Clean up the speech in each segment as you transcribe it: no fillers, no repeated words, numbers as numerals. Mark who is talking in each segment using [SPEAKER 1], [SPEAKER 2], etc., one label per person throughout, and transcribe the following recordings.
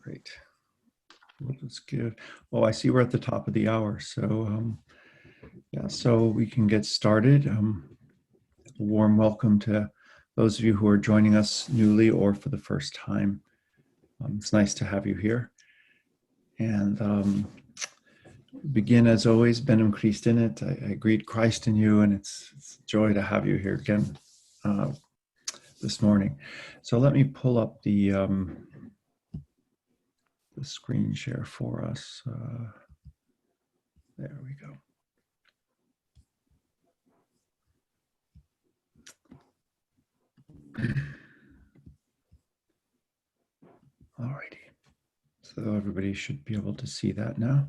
[SPEAKER 1] Great. We'll just give, oh, I see we're at the top of the hour. So yeah, so we can get started. A warm welcome to those of you who are joining us newly or for the first time. It's nice to have you here. And begin as always, Benum Christ in it. I greet Christ in you, and it's a joy to have you here again this morning. So let me pull up the screen share for us. There we go. All righty. So everybody should be able to see that now.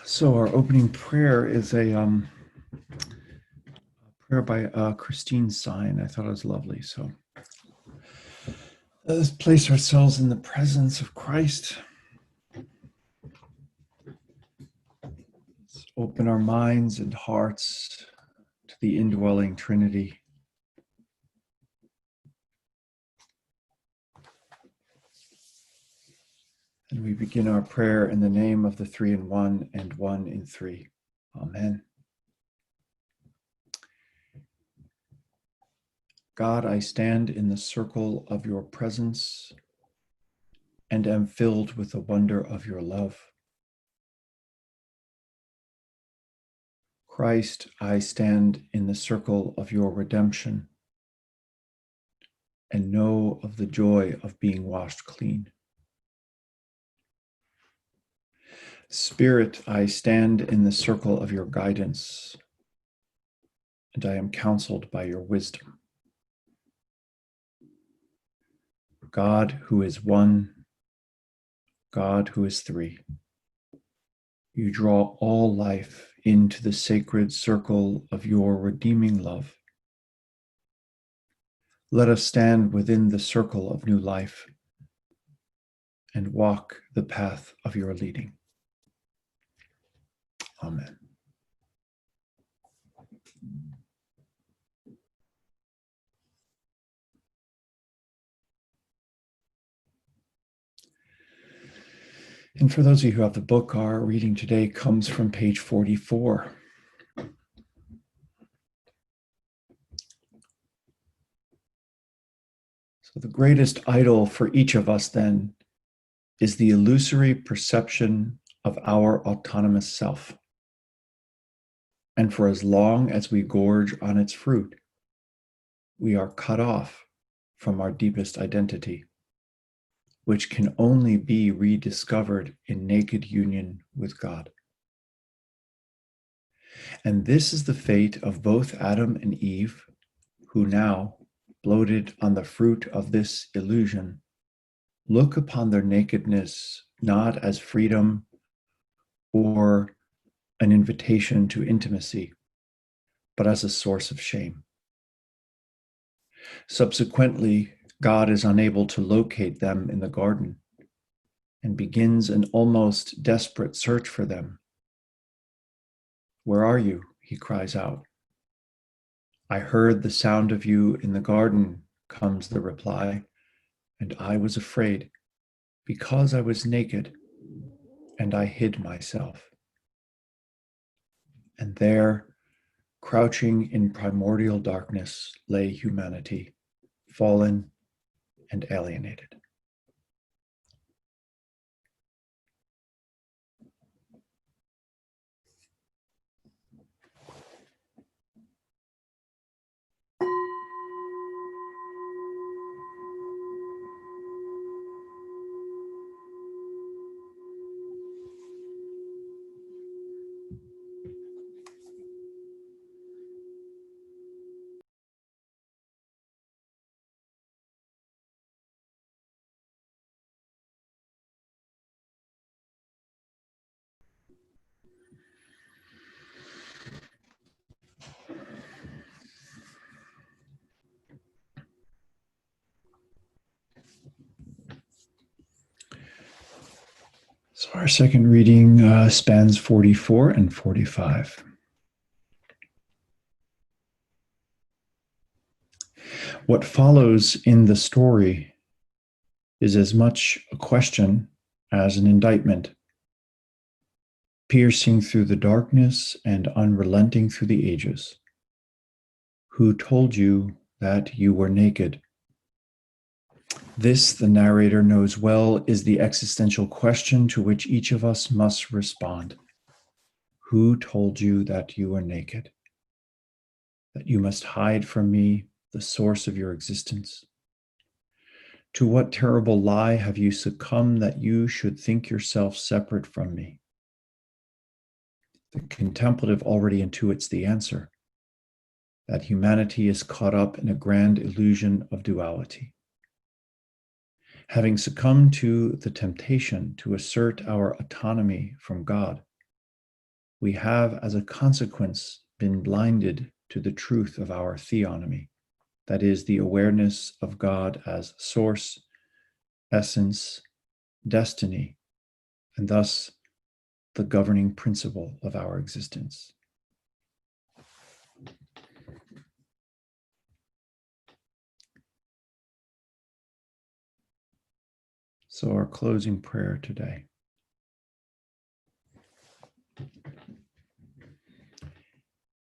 [SPEAKER 1] So our opening prayer is a prayer by Christine Sign. I thought it was lovely. So let's place ourselves in the presence of Christ. Let's open our minds and hearts to the indwelling Trinity. And we begin our prayer in the name of the Three in One and One in Three. Amen. God, I stand in the circle of your presence and am filled with the wonder of your love. Christ, I stand in the circle of your redemption and know of the joy of being washed clean. Spirit, I stand in the circle of your guidance, and I am counseled by your wisdom. God who is one, God who is three, you draw all life into the sacred circle of your redeeming love. Let us stand within the circle of new life and walk the path of your leading. Amen. And for those of you who have the book, our reading today comes from page 44. So the greatest idol for each of us then is the illusory perception of our autonomous self. And for as long as we gorge on its fruit, we are cut off from our deepest identity, which can only be rediscovered in naked union with God. And this is the fate of both Adam and Eve, who now, bloated on the fruit of this illusion, look upon their nakedness not as freedom or an invitation to intimacy, but as a source of shame. Subsequently, God is unable to locate them in the garden and begins an almost desperate search for them. "Where are you?" he cries out. "I heard the sound of you in the garden," comes the reply, "and I was afraid because I was naked and I hid myself." And there, crouching in primordial darkness, lay humanity, fallen and alienated. So our second reading spans 44 and 45. What follows in the story is as much a question as an indictment, piercing through the darkness and unrelenting through the ages. Who told you that you were naked? This, the narrator knows well, is the existential question to which each of us must respond. Who told you that you were naked? That you must hide from me the source of your existence? To what terrible lie have you succumbed that you should think yourself separate from me? The contemplative already intuits the answer, that humanity is caught up in a grand illusion of duality. Having succumbed to the temptation to assert our autonomy from God, we have, as a consequence, been blinded to the truth of our theonomy, that is, the awareness of God as source, essence, destiny, and thus the governing principle of our existence. So, our closing prayer today.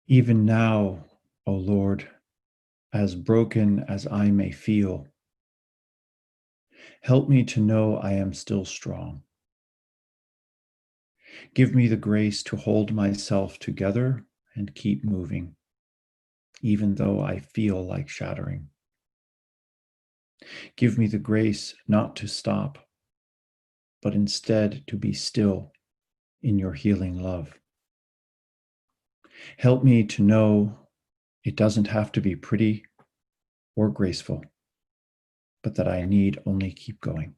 [SPEAKER 1] Even now, O Lord, as broken as I may feel, help me to know I am still strong. Give me the grace to hold myself together and keep moving, even though I feel like shattering. Give me the grace not to stop, but instead to be still in your healing love. Help me to know it doesn't have to be pretty or graceful, but that I need only keep going.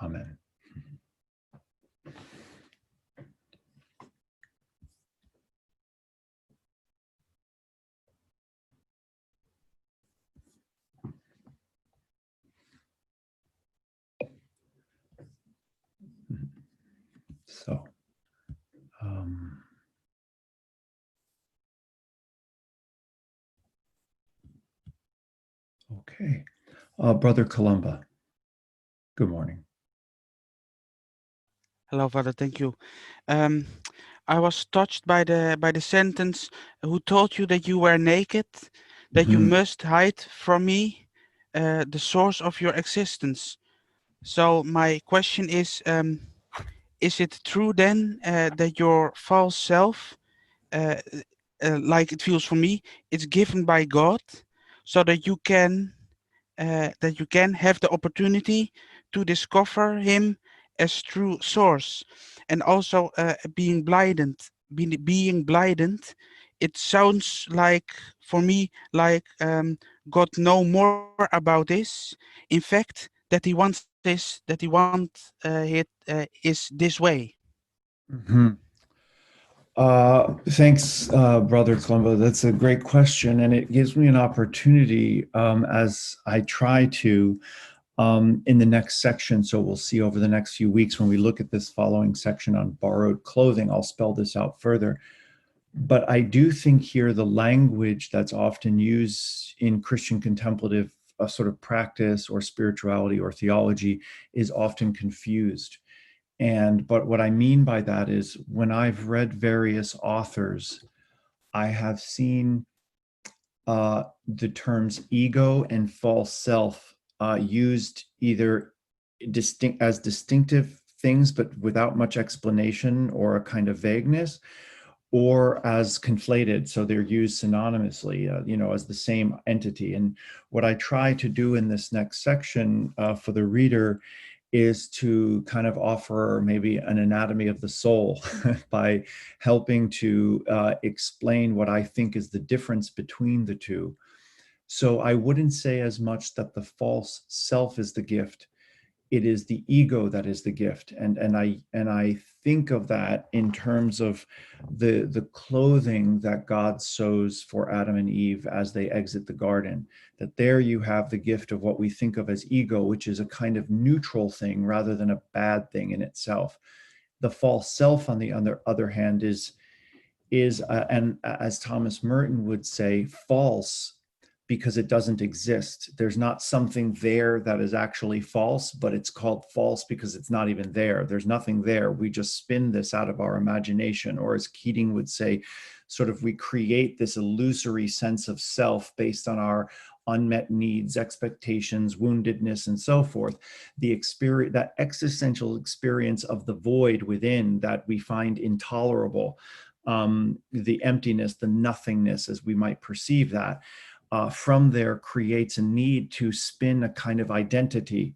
[SPEAKER 1] Amen. So, okay. Brother Columba, good morning.
[SPEAKER 2] Hello, Father. Thank you. Um, I was touched by the sentence, "Who told you that you were naked, that you must hide from me, the source of your existence?" So my question is it true then that your false self, uh, like it feels for me, it's given by God, so that you can have the opportunity to discover him as true source, and also being blinded, it sounds like for me like God know more about this, in fact, that he wants is this way.
[SPEAKER 1] Mm-hmm. Thanks, Brother Columba. That's a great question, and it gives me an opportunity as I try to in the next section. So we'll see over the next few weeks when we look at this following section on borrowed clothing. I'll spell this out further. But I do think here the language that's often used in Christian contemplative sort of practice or spirituality or theology is often confused. But what I mean by that is when I've read various authors, I have seen the terms ego and false self used either distinct as distinctive things, but without much explanation or a kind of vagueness, or as conflated, so they're used synonymously, as the same entity. And what I try to do in this next section for the reader is to kind of offer maybe an anatomy of the soul by helping to explain what I think is the difference between the two. So I wouldn't say as much that the false self is the gift. It is the ego that is the gift, and I think of that in terms of the clothing that God sews for Adam and Eve as they exit the garden. That there you have the gift of what we think of as ego, which is a kind of neutral thing rather than a bad thing in itself. The false self, on the other hand, is and as Thomas Merton would say, false, because it doesn't exist. There's not something there that is actually false, but it's called false because it's not even there. There's nothing there. We just spin this out of our imagination, or as Keating would say, sort of we create this illusory sense of self based on our unmet needs, expectations, woundedness, and so forth. The experience, that existential experience of the void within that we find intolerable, the emptiness, the nothingness, as we might perceive that, from there creates a need to spin a kind of identity.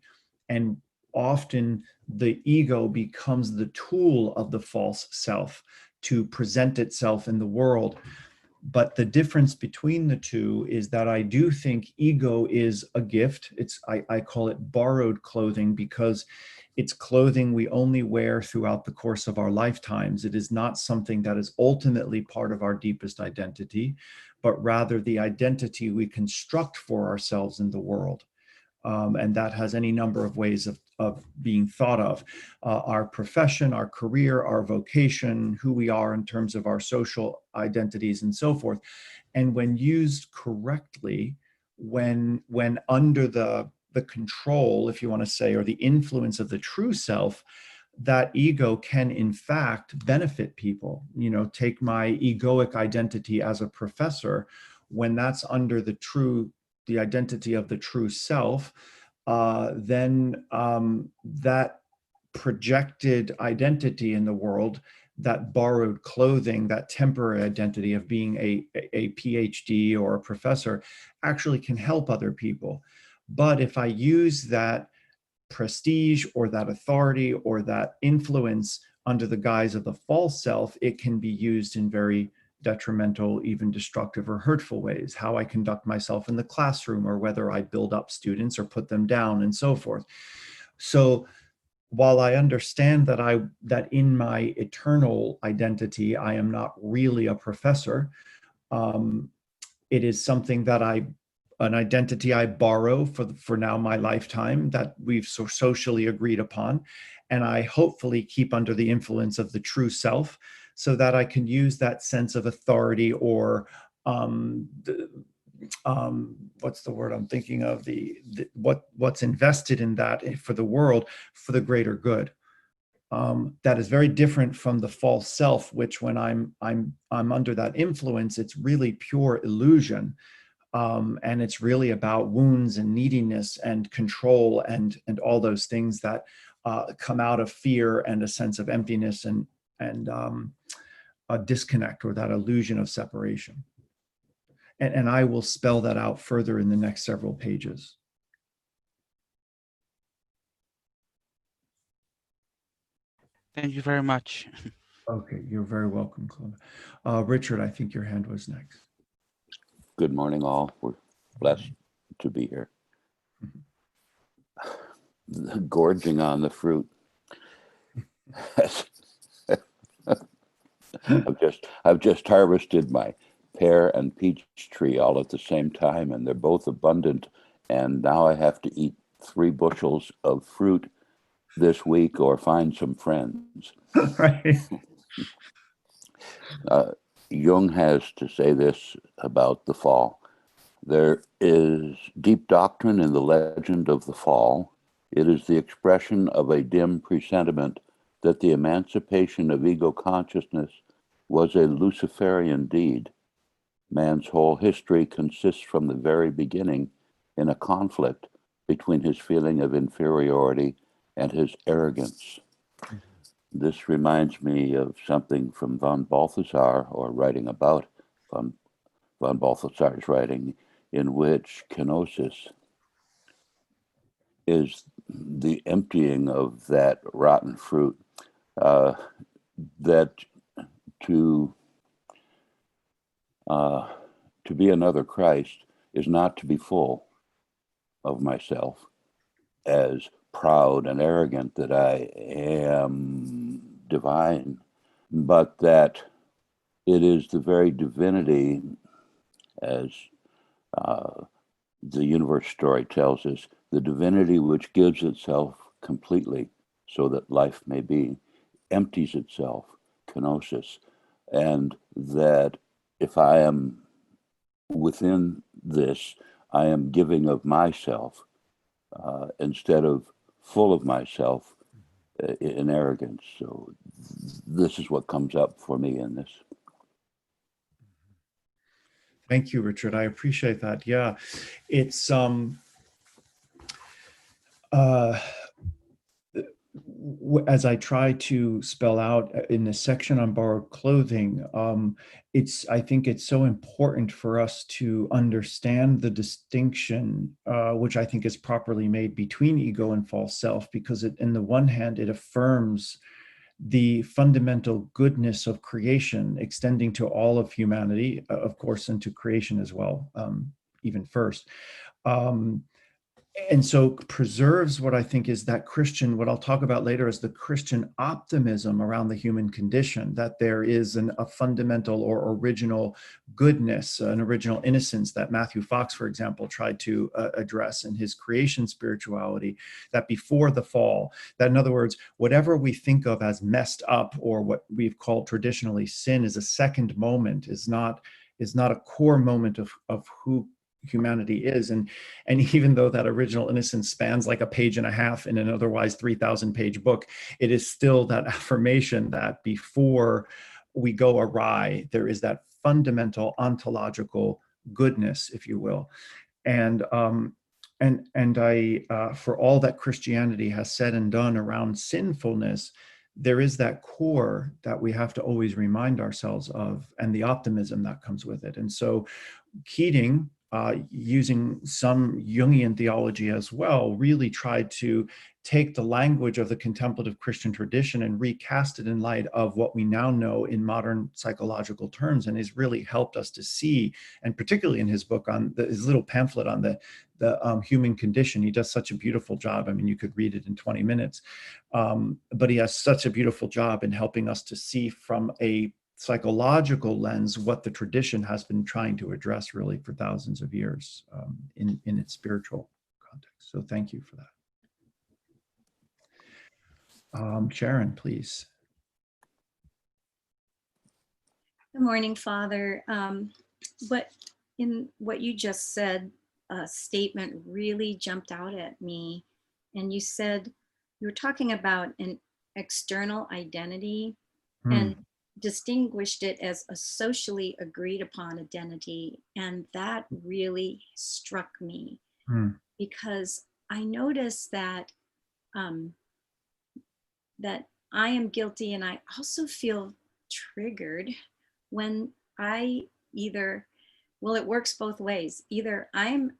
[SPEAKER 1] And often the ego becomes the tool of the false self to present itself in the world. But the difference between the two is that I do think ego is a gift. I call it borrowed clothing because it's clothing we only wear throughout the course of our lifetimes. It is not something that is ultimately part of our deepest identity, but rather the identity we construct for ourselves in the world. And that has any number of ways of being thought of. Our profession, our career, our vocation, who we are in terms of our social identities and so forth. And when used correctly, when under the control, if you want to say, or the influence of the true self, that ego can in fact benefit people. Take my egoic identity as a professor. When that's under the identity of the true self, then that projected identity in the world, that borrowed clothing, that temporary identity of being a PhD or a professor, actually can help other people. But if I use that prestige or that authority or that influence under the guise of the false self, it can be used in very detrimental, even destructive or hurtful ways. How I conduct myself in the classroom, or whether I build up students or put them down, and so forth. So while I understand that in my eternal identity, I am not really a professor, it is something that an identity I borrow for now my lifetime, that we've socially agreed upon, and I hopefully keep under the influence of the true self, so that I can use that sense of authority, or what's the word I'm thinking of, what's invested in that for the world, for the greater good. That is very different from the false self, which when I'm under that influence, it's really pure illusion. And it's really about wounds and neediness and control and all those things that come out of fear and a sense of emptiness and a disconnect, or that illusion of separation. And I will spell that out further in the next several pages.
[SPEAKER 2] Thank you very much.
[SPEAKER 1] Okay, you're very welcome, Columba. Richard, I think your hand was next.
[SPEAKER 3] Good morning, all. We're blessed to be here. Gorging on the fruit. I've just harvested my pear and peach tree all at the same time, and they're both abundant. And now I have to eat 3 bushels of fruit this week, or find some friends.
[SPEAKER 1] Right.
[SPEAKER 3] Jung has to say this about the fall. There is deep doctrine in the legend of the fall. It is the expression of a dim presentiment that the emancipation of ego consciousness was a Luciferian deed. Man's whole history consists from the very beginning in a conflict between his feeling of inferiority and his arrogance. This reminds me of something from von Balthasar, or writing about von Balthasar's writing, in which kenosis is the emptying of that rotten fruit, that to be another Christ is not to be full of myself, as proud and arrogant that I am divine, but that it is the very divinity, as the universe story tells us, the divinity which gives itself completely so that life may be, empties itself, kenosis, and that if I am within this, I am giving of myself instead of full of myself in arrogance. So this is what comes up for me in this.
[SPEAKER 1] Thank you, Richard. I appreciate that. Yeah, it's as I try to spell out in the section on borrowed clothing, I think it's so important for us to understand the distinction, which I think is properly made between ego and false self, because in the one hand, it affirms the fundamental goodness of creation, extending to all of humanity, of course, and to creation as well, even first. And so preserves what I think is that Christian, what I'll talk about later is the Christian optimism around the human condition, that there is a fundamental or original goodness, an original innocence that Matthew Fox, for example, tried to address in his creation spirituality, that before the fall, that in other words, whatever we think of as messed up or what we've called traditionally sin is a second moment, is not a core moment of who humanity is. And even though that original innocence spans like a page and a half in an otherwise 3,000 page book, it is still that affirmation that before we go awry, there is that fundamental ontological goodness, if you will. And I for all that Christianity has said and done around sinfulness, there is that core that we have to always remind ourselves of, and the optimism that comes with it. And so Keating, using some Jungian theology as well, really tried to take the language of the contemplative Christian tradition and recast it in light of what we now know in modern psychological terms, and has really helped us to see, and particularly in his book on his little pamphlet on the human condition, he does such a beautiful job. I mean, you could read it in 20 minutes, but he has such a beautiful job in helping us to see from a psychological lens what the tradition has been trying to address really for thousands of years in its spiritual context. So thank you for that. Sharon, please.
[SPEAKER 4] Good morning, Father. What you just said, a statement really jumped out at me. And you said, you were talking about an external identity and distinguished it as a socially agreed upon identity. And that really struck me because I noticed that that I am guilty, and I also feel triggered when I it works both ways. Either I'm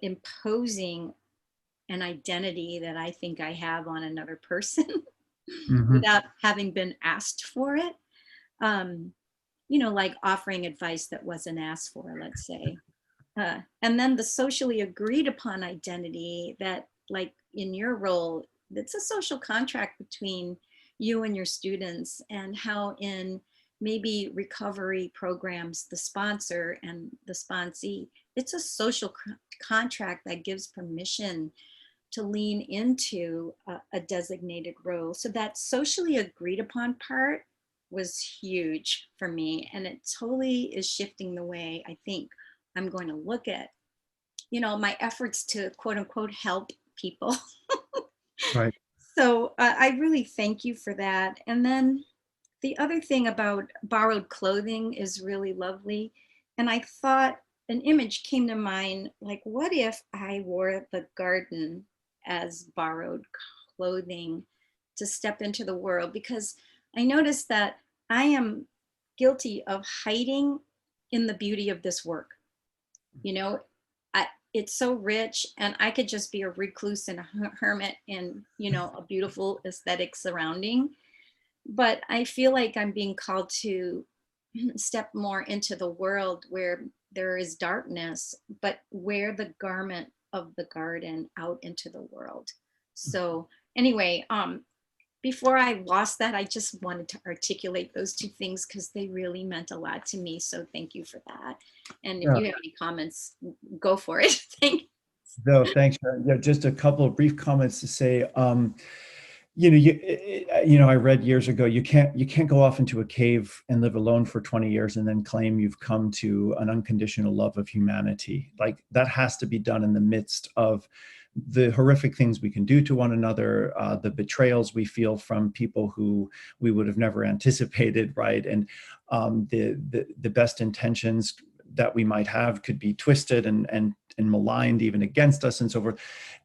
[SPEAKER 4] imposing an identity that I think I have on another person without having been asked for it. Like offering advice that wasn't asked for, let's say. And then the socially agreed upon identity that, like in your role, it's a social contract between you and your students, and how in maybe recovery programs, the sponsor and the sponsee, it's a social contract that gives permission to lean into a designated role. So that socially agreed upon part was huge for me. And it totally is shifting the way I think I'm going to look at, my efforts to quote unquote help people.
[SPEAKER 1] Right.
[SPEAKER 4] So I really thank you for that. And then the other thing about borrowed clothing is really lovely. And I thought an image came to mind, like, what if I wore the garden as borrowed clothing to step into the world? Because I noticed that I am guilty of hiding in the beauty of this work. It's so rich, and I could just be a recluse and a hermit in, a beautiful aesthetic surrounding. But I feel like I'm being called to step more into the world where there is darkness, but wear the garment of the garden out into the world. So anyway, before I lost that, I just wanted to articulate those two things because they really meant a lot to me. So thank you for that. And if you have any comments, go for it. Thanks.
[SPEAKER 1] No, thanks, Sharon. Yeah, just a couple of brief comments to say. I read years ago, you can't go off into a cave and live alone for 20 years and then claim you've come to an unconditional love of humanity. Like, that has to be done in the midst of the horrific things we can do to one another, the betrayals we feel from people who we would have never anticipated, right? And the best intentions that we might have could be twisted and maligned even against us and so forth.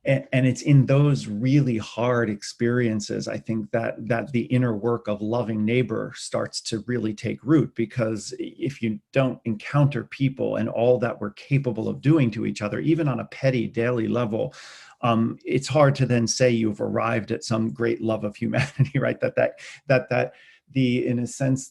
[SPEAKER 1] And it's in those really hard experiences, I think, that the inner work of loving neighbor starts to really take root, because if you don't encounter people and all that we're capable of doing to each other, even on a petty daily level, it's hard to then say you've arrived at some great love of humanity, right? In a sense,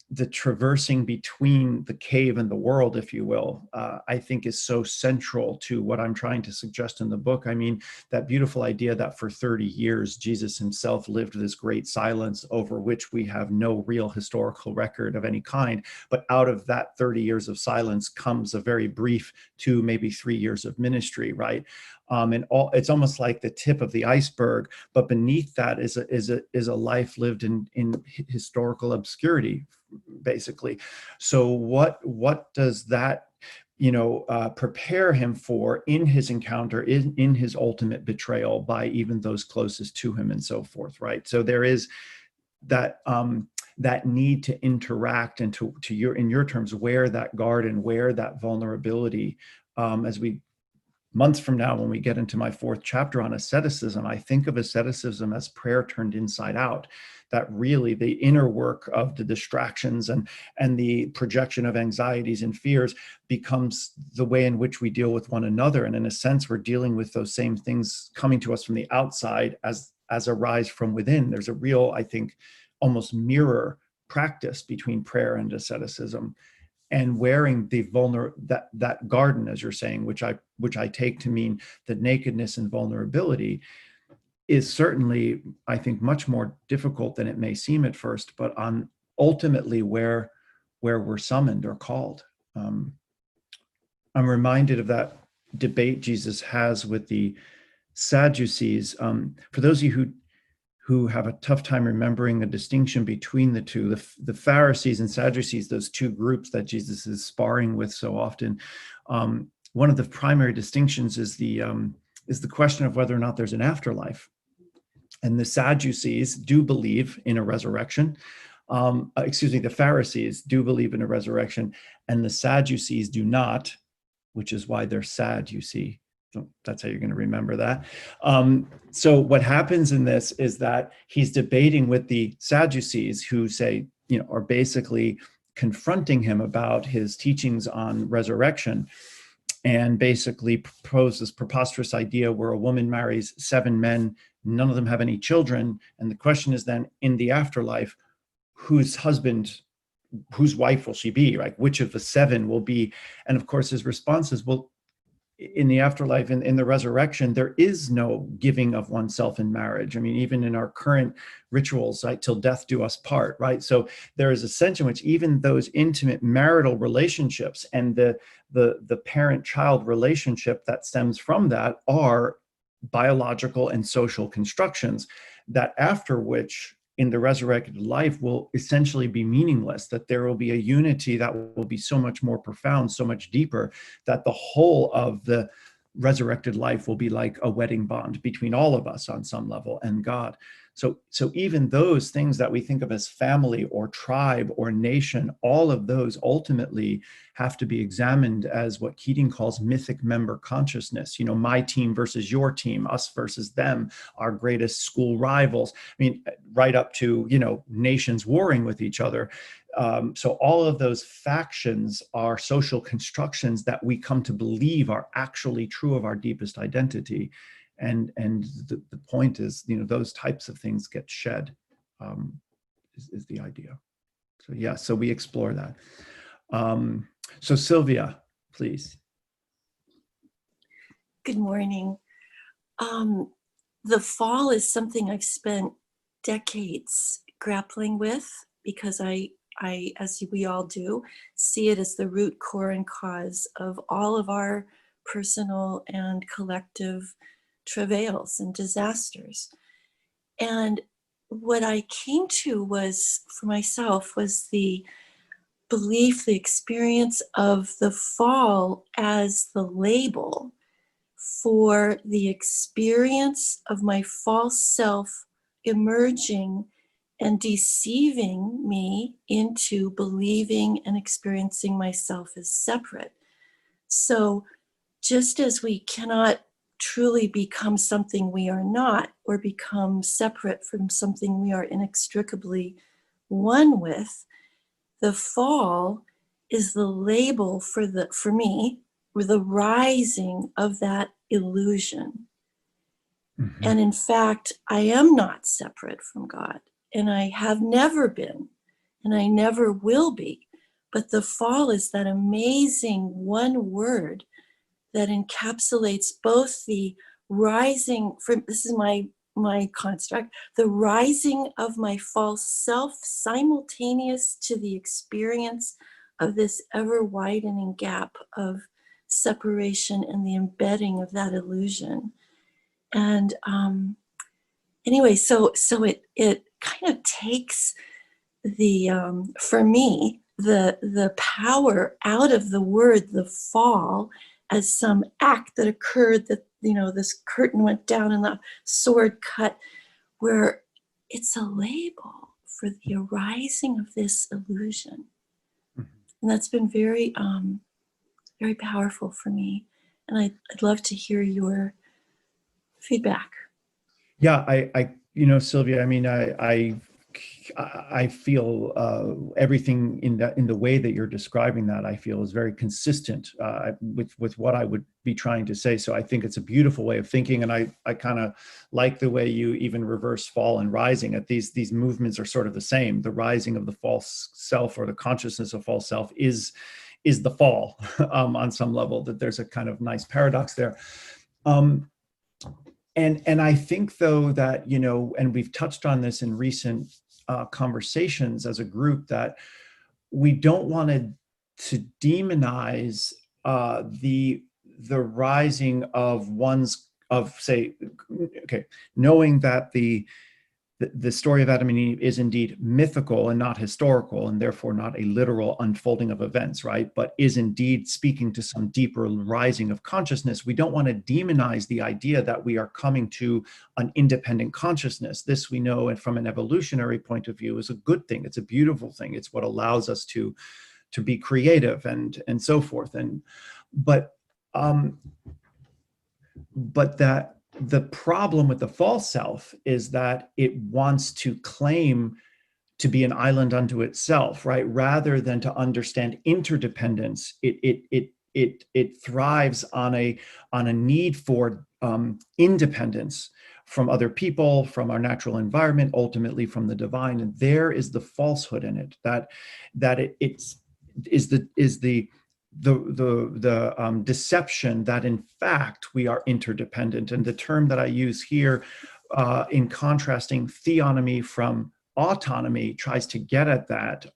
[SPEAKER 1] the traversing between the cave and the world, if you will, I think is so central to what I'm trying to suggest in the book. I mean, that beautiful idea that for 30 years, Jesus himself lived this great silence over which we have no real historical record of any kind. But out of that 30 years of silence comes a very brief 2, maybe 3 years of ministry, right? It's almost like the tip of the iceberg, but beneath that is a life lived in historical obscurity, basically. So what does that prepare him for in his encounter, in his ultimate betrayal by even those closest to him and so forth, right? So there is that that need to interact and in your terms, wear that garden, wear that vulnerability. As we months from now, when we get into my 4th chapter on asceticism, I think of asceticism as prayer turned inside out, that really the inner work of the distractions and the projection of anxieties and fears becomes the way in which we deal with one another. And in a sense, we're dealing with those same things coming to us from the outside as arise from within. There's a real, I think, almost mirror practice between prayer and asceticism. And wearing that garden, as you're saying, which I take to mean that nakedness and vulnerability, is certainly, I think, much more difficult than it may seem at first, but on ultimately where we're summoned or called. I'm reminded of that debate Jesus has with the Sadducees. For those of you who have a tough time remembering the distinction between the two, the Pharisees and Sadducees, those two groups that Jesus is sparring with so often, one of the primary distinctions is the question of whether or not there's an afterlife. And the Sadducees do believe in a resurrection. The Pharisees do believe in a resurrection, and the Sadducees do not, which is why they're sad, you see. That's how you're going to remember that. So what happens in this is that he's debating with the Sadducees, who say, are basically confronting him about his teachings on resurrection, and basically propose this preposterous idea where a woman marries 7 men, none of them have any children. And the question is then, in the afterlife, whose wife will she be, right? Which of the 7 will be? And of course, his response is, well, in the afterlife, in the resurrection, there is no giving of oneself in marriage. I mean, even in our current rituals, right, till death do us part, right? So there is a sense in which even those intimate marital relationships and the parent-child relationship that stems from that are biological and social constructions that after which in the resurrected life will essentially be meaningless, that there will be a unity that will be so much more profound, so much deeper, that the whole of the resurrected life will be like a wedding bond between all of us on some level and God. So even those things that we think of as family or tribe or nation, all of those ultimately have to be examined as what Keating calls mythic member consciousness. My team versus your team, us versus them, our greatest school rivals. I mean, right up to, nations warring with each other. So all of those factions are social constructions that we come to believe are actually true of our deepest identity. And the point is, those types of things get shed, is the idea. So yeah, so we explore that. So Sylvia, please.
[SPEAKER 5] Good morning. The fall is something I've spent decades grappling with, because I, as we all do, see it as the root, core, and cause of all of our personal and collective travails and disasters. And what I came to was, for myself, was the belief, the experience of the fall as the label for the experience of my false self emerging and deceiving me into believing and experiencing myself as separate. So just as we cannot truly become something we are not, or become separate from something we are inextricably one with, the fall is the label for me, for the rising of that illusion.
[SPEAKER 1] Mhm.
[SPEAKER 5] And in fact, I am not separate from God, and I have never been, and I never will be. But the fall is that amazing one word that encapsulates both the rising, this is my construct, the rising of my false self simultaneous to the experience of this ever widening gap of separation and the embedding of that illusion. And anyway, so it kind of takes the for me the power out of the word the fall as some act that occurred, that this curtain went down and the sword cut, where it's a label for the arising of this illusion. And that's been very very powerful for me, and I'd love to hear your feedback.
[SPEAKER 1] Yeah, I Sylvia, I mean, I feel everything in the way that you're describing that, I feel is very consistent with what I would be trying to say. So I think it's a beautiful way of thinking, and I kind of like the way you even reverse fall and rising. At these movements are sort of the same. The rising of the false self, or the consciousness of false self, is the fall on some level. That there's a kind of nice paradox there. And I think, though, that, and we've touched on this in recent conversations as a group, that we don't want to demonize the rising of knowing that the story of Adam and Eve is indeed mythical and not historical, and therefore not a literal unfolding of events, right? But is indeed speaking to some deeper rising of consciousness. We don't want to demonize the idea that we are coming to an independent consciousness. This, we know, and from an evolutionary point of view, is a good thing. It's a beautiful thing. It's what allows us to be creative and so forth. But that the problem with the false self is that it wants to claim to be an island unto itself, right? Rather than to understand interdependence, it thrives on a need for independence from other people, from our natural environment, ultimately from the divine. And there is the falsehood in it, that it is the deception that in fact we are interdependent. And the term that I use here in contrasting theonomy from autonomy tries to get at that,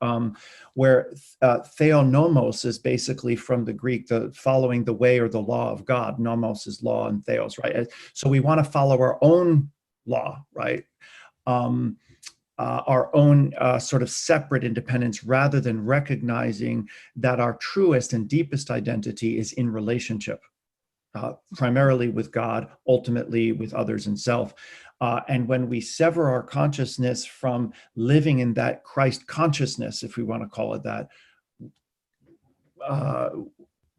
[SPEAKER 1] where theonomos is basically from the Greek, the following the way or the law of God. Nomos is law and theos, right? So we want to follow our own law, right? Our own sort of separate independence, rather than recognizing that our truest and deepest identity is in relationship, primarily with God, ultimately with others and self. And when we sever our consciousness from living in that Christ consciousness, if we want to call it that,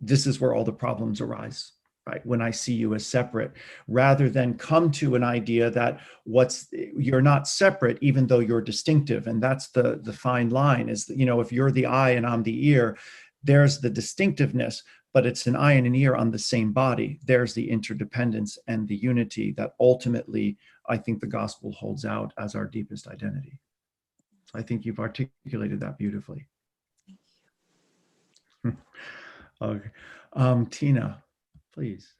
[SPEAKER 1] this is where all the problems arise. Right, when I see you as separate, rather than come to an idea that you're not separate, even though you're distinctive. And that's the fine line, is that, if you're the eye and I'm the ear, there's the distinctiveness, but it's an eye and an ear on the same body. There's the interdependence and the unity that ultimately I think the gospel holds out as our deepest identity. So I think you've articulated that beautifully. Okay. Tina, please.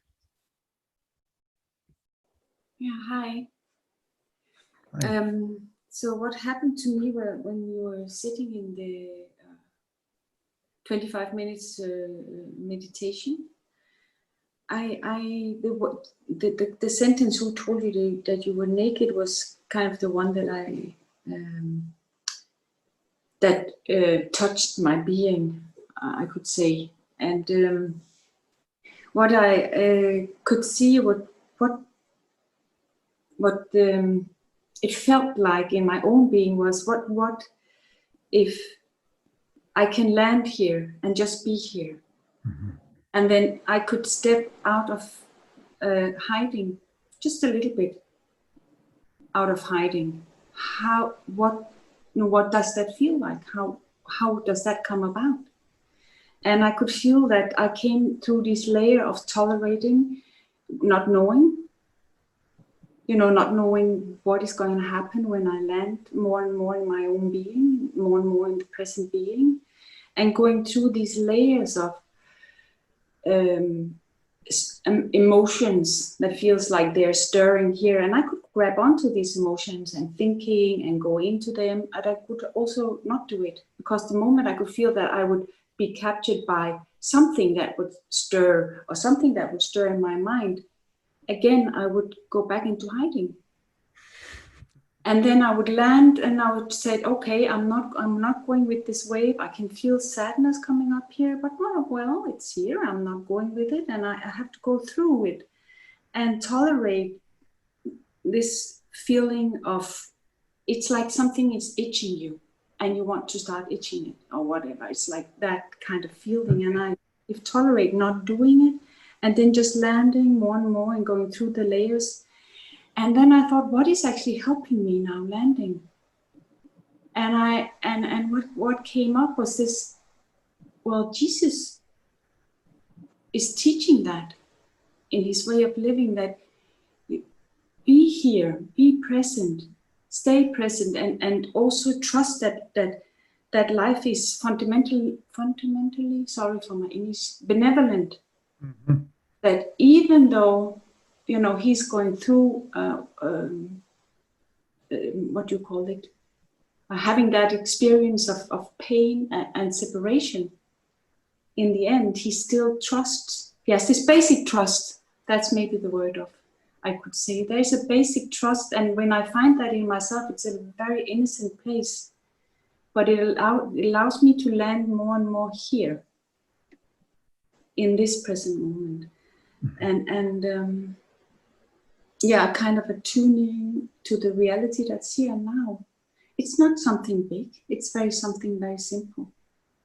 [SPEAKER 6] Yeah, hi.
[SPEAKER 1] Hi.
[SPEAKER 6] So what happened to me when you were sitting in the 25 minutes meditation the sentence "Who told you that you were naked" was kind of the one that touched my being, I could say. And what I could see, what it felt like in my own being was, what if I can land here and just be here, and then I could step out of hiding, just a little bit out of hiding. What does that feel like? How does that come about? And I could feel that I came through this layer of tolerating, not knowing, not knowing what is going to happen when I land more and more in my own being, more and more in the present being, and going through these layers of emotions that feels like they're stirring here. And I could grab onto these emotions and thinking and go into them, and I could also not do it, because the moment I could feel that I would be captured by something that would stir, or something that would stir in my mind, again, I would go back into hiding. And then I would land and I would say, okay, I'm not going with this wave. I can feel sadness coming up here, but well, it's here. I'm not going with it. And I have to go through it and tolerate this feeling of, it's like something is itching you and you want to start itching it or whatever. It's like that kind of feeling. And I tolerate not doing it, and then just landing more and more and going through the layers. And then I thought, what is actually helping me now landing? And what came up was this, well, Jesus is teaching that in his way of living, that be here, be present, stay present, and also trust that life is fundamentally, sorry for my English, benevolent. Mm-hmm. That even though, he's going through, what do you call it? Having that experience of pain and separation, in the end, he still trusts. He has this basic trust. That's maybe the word I could say. There's a basic trust, and when I find that in myself, it's a very innocent place. But it allows me to land more and more here, in this present moment. And kind of a tuning to the reality that's here now. It's not something big. It's something very simple.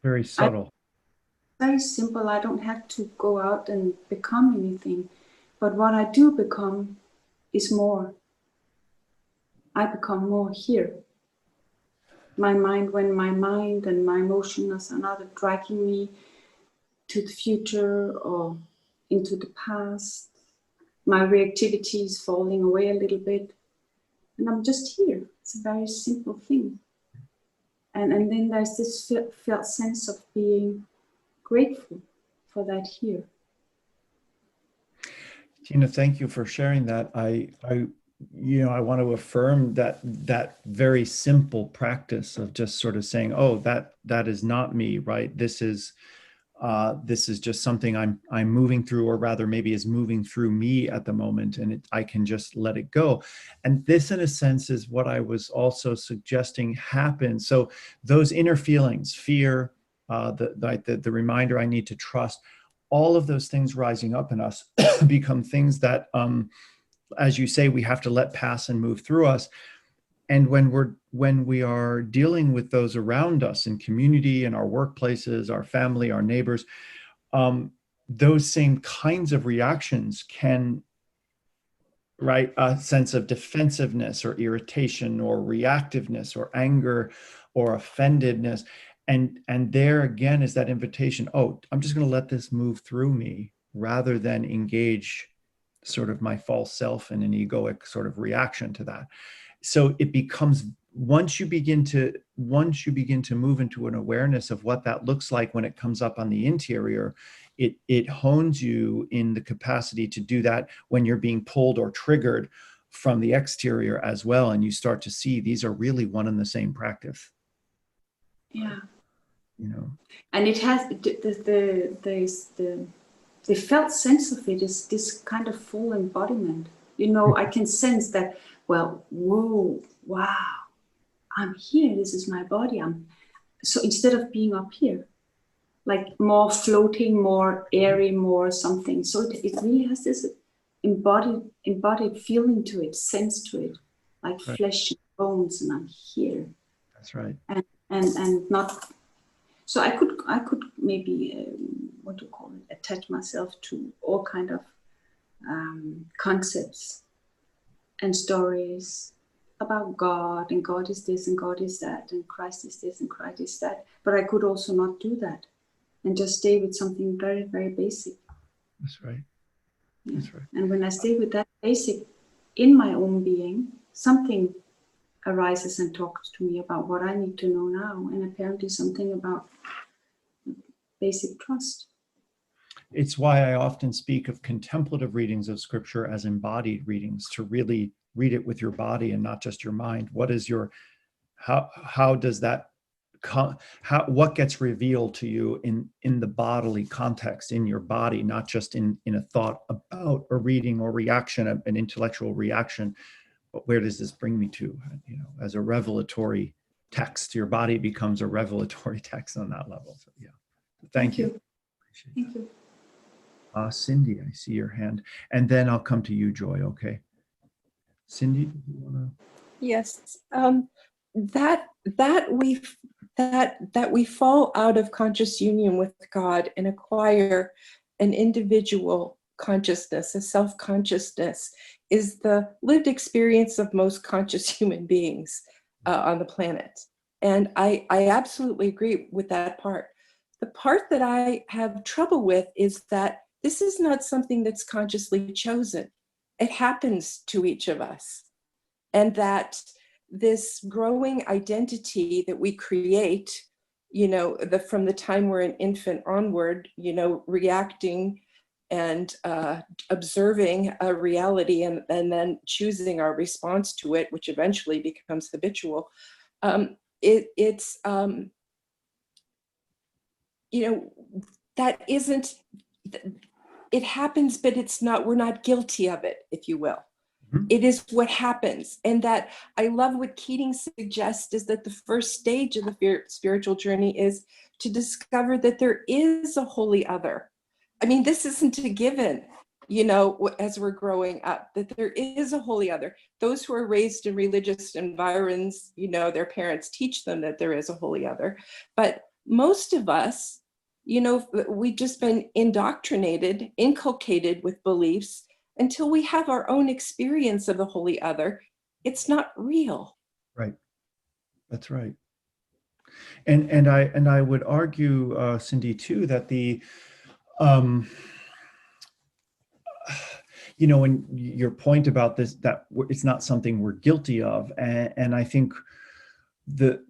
[SPEAKER 1] Very subtle.
[SPEAKER 6] Very simple. I don't have to go out and become anything. But what I do become is more. I become more here. When my mind and my emotions are not dragging me to the future or into the past, my reactivity is falling away a little bit, and I'm just here. It's a very simple thing. And then there's this felt sense of being grateful for that here.
[SPEAKER 1] Tina, thank you for sharing that. I want to affirm that very simple practice of just sort of saying, oh, that is not me, right? This is just something I'm moving through, or rather maybe is moving through me at the moment, and I can just let it go. And this, in a sense, is what I was also suggesting happens. So those inner feelings, fear, the reminder I need to trust, all of those things rising up in us become things that, as you say, we have to let pass and move through us. And when we are dealing with those around us in community, in our workplaces, our family, our neighbors, those same kinds of reactions can, right, a sense of defensiveness or irritation or reactiveness or anger or offendedness. And there again is that invitation, oh, I'm just going to let this move through me, rather than engage sort of my false self in an egoic sort of reaction to that. So it becomes, once you begin to move into an awareness of what that looks like when it comes up on the interior, it hones you in the capacity to do that when you're being pulled or triggered from the exterior as well. And you start to see these are really one and the same practice.
[SPEAKER 6] Yeah. And it has the the felt sense of it is this kind of full embodiment. You know, I can sense that, well, whoa, wow, I'm here, this is my body. So instead of being up here, like more floating, more airy, more something. So it really has this embodied feeling to it, sense to it, like
[SPEAKER 1] right.
[SPEAKER 6] flesh and bones, and I'm here.
[SPEAKER 1] That's right.
[SPEAKER 6] And not. So I could maybe what to call it, attach myself to all kind of concepts and stories about God, and God is this and God is that, and Christ is this and Christ is that. But I could also not do that and just stay with something very, very basic.
[SPEAKER 1] That's right.
[SPEAKER 6] Yeah.
[SPEAKER 1] That's right.
[SPEAKER 6] And when I stay with that basic in my own being, something arises and talks to me about what I need to know now, and apparently something about basic trust.
[SPEAKER 1] It's why I often speak of contemplative readings of scripture as embodied readings, to really read it with your body and not just your mind. What is your, how does that, what gets revealed to you in the bodily context, in your body, not just in a thought about a reading or reaction, an intellectual reaction, but where does this bring me to? You know, as a revelatory text, your body becomes a revelatory text on that level. So yeah, thank you.
[SPEAKER 6] Thank you.
[SPEAKER 1] Cindy, I see your hand, and then I'll come to you, Joy. Okay, Cindy, do you want to?
[SPEAKER 7] Yes, that we fall out of conscious union with God and acquire an individual consciousness, a self-consciousness, is the lived experience of most conscious human beings on the planet. And I absolutely agree with that part. The part that I have trouble with is that this is not something that's consciously chosen. It happens to each of us. And that this growing identity that we create, you know, from the time we're an infant onward, you know, reacting and observing a reality and then choosing our response to it, which eventually becomes habitual. It's you know, that isn't, it happens, but it's not, we're not guilty of it, if you will. It is what happens. And that I love what Keating suggests is that the first stage of the spiritual journey is to discover that there is a holy other. I mean, this isn't a given, you know, as we're growing up, that there is a holy other. Those who are raised in religious environs, you know, their parents teach them that there is a holy other. But most of us, you know, we've just been indoctrinated, inculcated with beliefs until we have our own experience of the holy other. It's not real.
[SPEAKER 1] Right. That's right. And I would argue, Cindy, too, that the you know, and your point about this, that it's not something we're guilty of, and I think the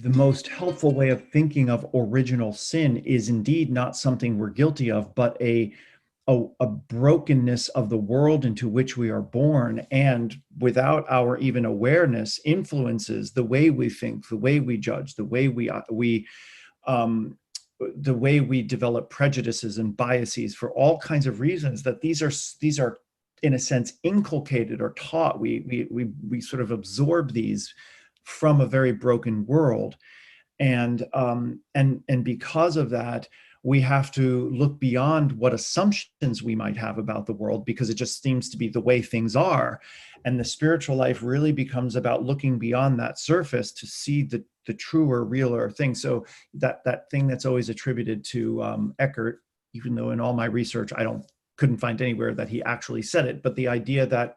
[SPEAKER 1] most helpful way of thinking of original sin is indeed not something we're guilty of, but a brokenness of the world into which we are born, and without our even awareness influences the way we think, the way we judge, the way the way we develop prejudices and biases for all kinds of reasons, that these are in a sense inculcated or taught. We sort of absorb these from a very broken world, and because of that, we have to look beyond what assumptions we might have about the world, because it just seems to be the way things are. And the spiritual life really becomes about looking beyond that surface to see the truer, realer thing. So that thing that's always attributed to Eckhart, even though in all my research I couldn't find anywhere that he actually said it, but the idea that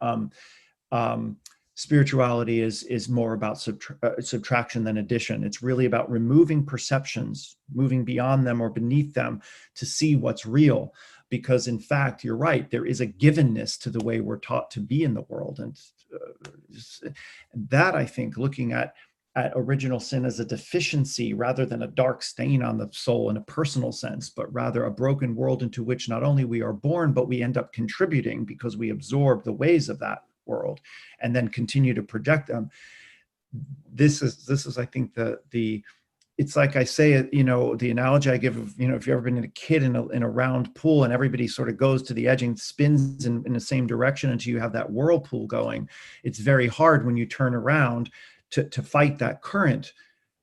[SPEAKER 1] spirituality is more about subtraction than addition. It's really about removing perceptions, moving beyond them or beneath them to see what's real. Because in fact, you're right, there is a givenness to the way we're taught to be in the world. And that, I think, looking at original sin as a deficiency rather than a dark stain on the soul in a personal sense, but rather a broken world into which not only we are born, but we end up contributing because we absorb the ways of that world and then continue to project them. This is I think the it's like I say, you know, the analogy I give of, you know, if you've ever been a kid in a round pool and everybody sort of goes to the edge and spins in the same direction until you have that whirlpool going, it's very hard when you turn around to fight that current.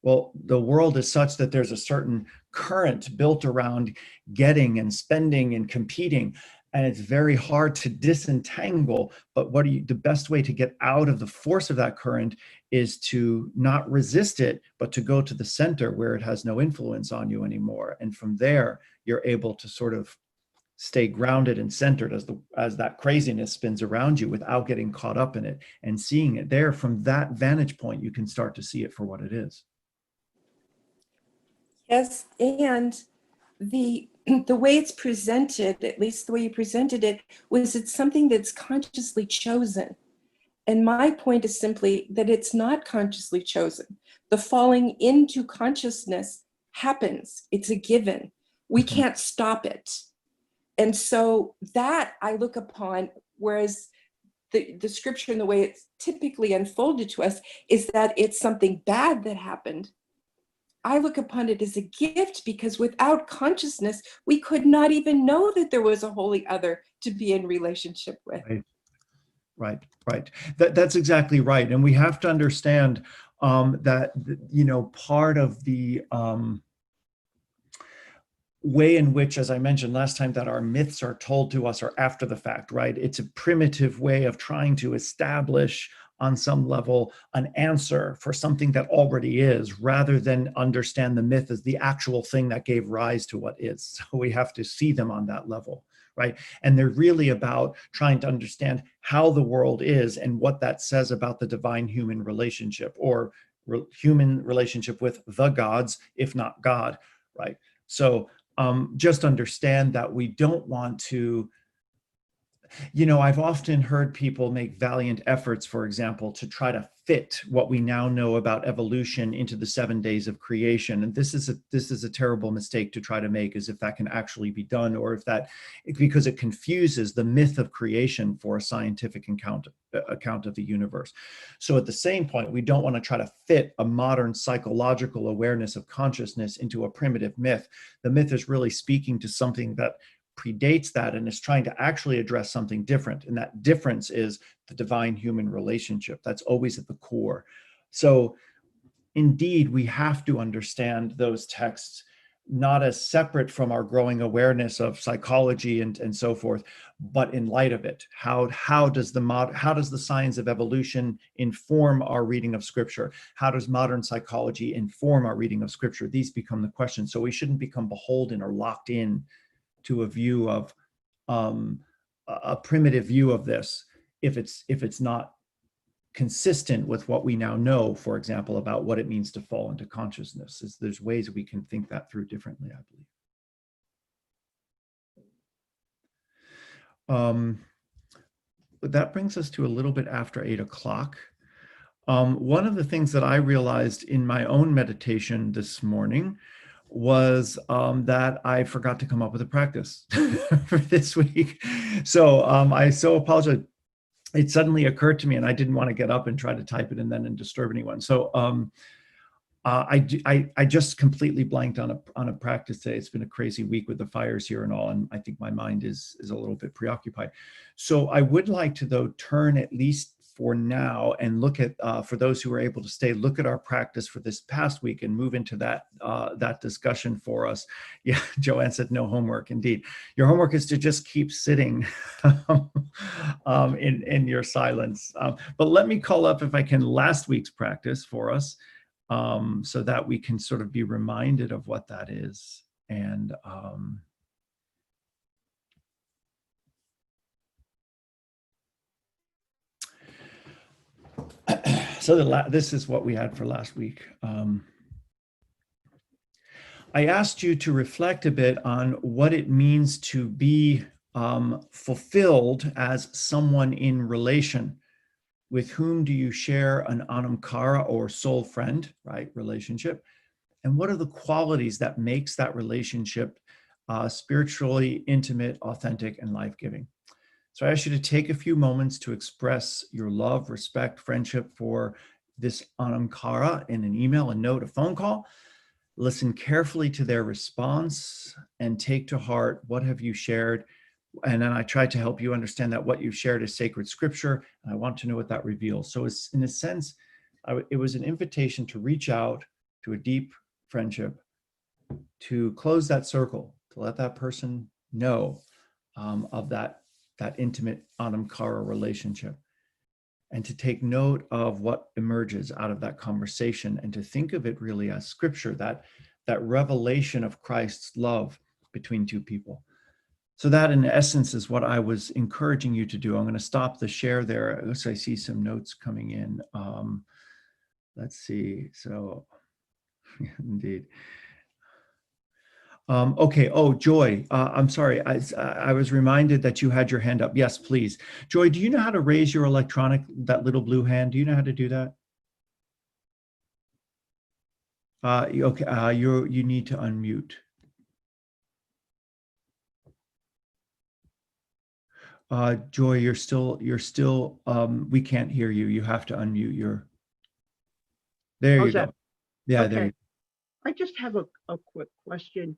[SPEAKER 1] Well, the world is such that there's a certain current built around getting and spending and competing. And it's very hard to disentangle, but the best way to get out of the force of that current is to not resist it, but to go to the center where it has no influence on you anymore. And from there, you're able to sort of stay grounded and centered as that craziness spins around you without getting caught up in it, and seeing it there. From that vantage point, you can start to see it for what it is.
[SPEAKER 7] Yes, and the way it's presented, at least the way you presented it, was it's something that's consciously chosen. And my point is simply that it's not consciously chosen. The falling into consciousness happens. It's a given. We can't stop it. And so that I look upon, whereas the scripture and the way it's typically unfolded to us is that it's something bad that happened. I look upon it as a gift, because without consciousness, we could not even know that there was a holy other to be in relationship with.
[SPEAKER 1] Right. That's exactly right. And we have to understand that, you know, part of the way in which, as I mentioned last time, that our myths are told to us are after the fact, right? It's a primitive way of trying to establish on some level an answer for something that already is, rather than understand the myth as the actual thing that gave rise to what is. So we have to see them on that level, right? And they're really about trying to understand how the world is and what that says about the divine human relationship, or human relationship with the gods, if not God, right? So just understand that we don't want to, you know, I've often heard people make valiant efforts, for example, to try to fit what we now know about evolution into the 7 days of creation. And this is a terrible mistake to try to make, as if that can actually be done, or because it confuses the myth of creation for a scientific account of the universe. So at the same point, we don't want to try to fit a modern psychological awareness of consciousness into a primitive myth. The myth is really speaking to something that predates that and is trying to actually address something different. And that difference is the divine human relationship. That's always at the core. So indeed, we have to understand those texts not as separate from our growing awareness of psychology and so forth, but in light of it. How does the science of evolution inform our reading of scripture? How does modern psychology inform our reading of scripture? These become the questions. So we shouldn't become beholden or locked in to a view of a primitive view of this, if it's not consistent with what we now know, for example, about what it means to fall into consciousness. There's ways we can think that through differently, I believe. But that brings us to a little bit after 8 o'clock. One of the things that I realized in my own meditation this morning was that I forgot to come up with a practice for this week. So I so apologize. It suddenly occurred to me, and I didn't want to get up and try to type it and disturb anyone. So I just completely blanked on a practice today. It's been a crazy week with the fires here and all, and I think my mind is a little bit preoccupied. So I would like to, though, turn, at least for now, and look at, for those who are able to stay, look at our practice for this past week and move into that discussion for us. Yeah, Joanne said no homework. Indeed, your homework is to just keep sitting in your silence. But let me call up, if I can, last week's practice for us, so that we can sort of be reminded of what that is. And so this is what we had for last week. I asked you to reflect a bit on what it means to be fulfilled as someone in relation. With whom do you share an anamkara, or soul friend, right, relationship? And what are the qualities that makes that relationship spiritually intimate, authentic, and life-giving? So I ask you to take a few moments to express your love, respect, friendship for this anamkara in an email, a note, a phone call. listen carefully to their response, and take to heart, what have you shared? And then I try to help you understand that what you've shared is sacred scripture, and I want to know what that reveals. So it's, in a sense, it was an invitation to reach out to a deep friendship, to close that circle, to let that person know of that intimate anamkara relationship, and to take note of what emerges out of that conversation, and to think of it really as scripture, that revelation of Christ's love between two people. So that, in essence, is what I was encouraging you to do. I'm going to stop the share there, as I see some notes coming in. Let's see. So, indeed. Okay. Oh, Joy, I'm sorry. I was reminded that you had your hand up. Yes, please. Joy, do you know how to raise your electronic, that little blue hand? Do you know how to do that? Okay. You need to unmute. Joy, you're still, we can't hear you. You have to unmute your, there you go. Yeah, there you go.
[SPEAKER 8] I just have a quick question.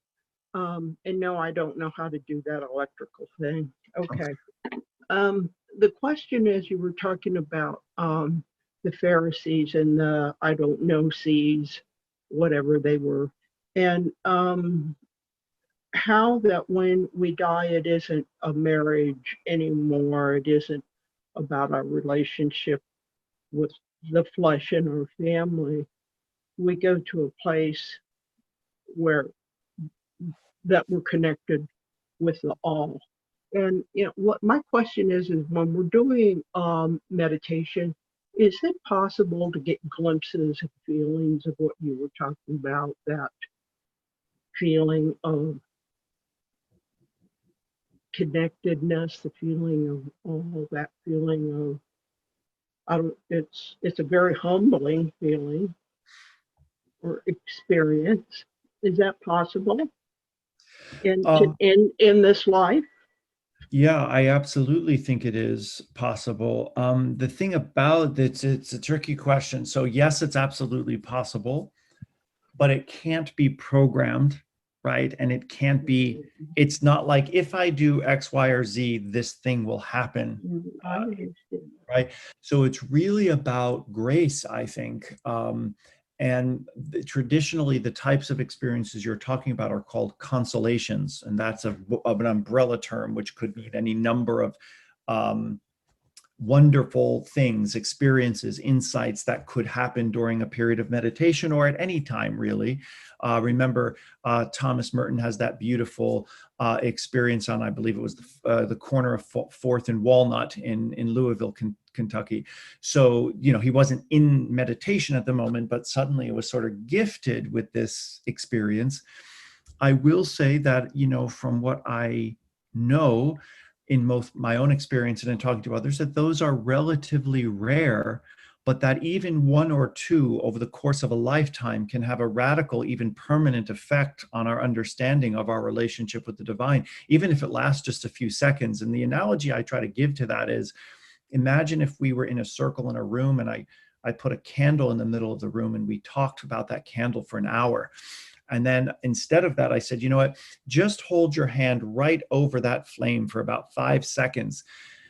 [SPEAKER 8] And no, I don't know how to do that electrical thing. Okay. The question is, you were talking about the Pharisees and the I don't know sees, whatever they were. And how that when we die, it isn't a marriage anymore. It isn't about our relationship with the flesh and our family. We go to a place where that we're connected with the all. And what my question is when we're doing meditation, is it possible to get glimpses of feelings of what you were talking about, that feeling of connectedness, the feeling of all that feeling of, it's a very humbling feeling or experience. Is that possible in this life?
[SPEAKER 1] Yeah, I absolutely think it is possible. The thing about it's a tricky question. So yes, it's absolutely possible, but it can't be programmed, right? And it can't be, it's not like, if I do X, Y, or Z, this thing will happen. Right? So it's really about grace, I think. And traditionally, the types of experiences you're talking about are called consolations. And that's of an umbrella term, which could mean any number of wonderful things, experiences, insights that could happen during a period of meditation or at any time, really. Remember, Thomas Merton has that beautiful experience on, I believe it was the corner of 4th and Walnut in Louisville, Kentucky. So, he wasn't in meditation at the moment, but suddenly it was sort of gifted with this experience. I will say that, from what I know, in both my own experience and in talking to others, that those are relatively rare, but that even one or two over the course of a lifetime can have a radical, even permanent effect on our understanding of our relationship with the divine, even if it lasts just a few seconds. And the analogy I try to give to that is, imagine if we were in a circle in a room and I put a candle in the middle of the room and we talked about that candle for an hour. And then instead of that, I said, you know what, just hold your hand right over that flame for about 5 seconds.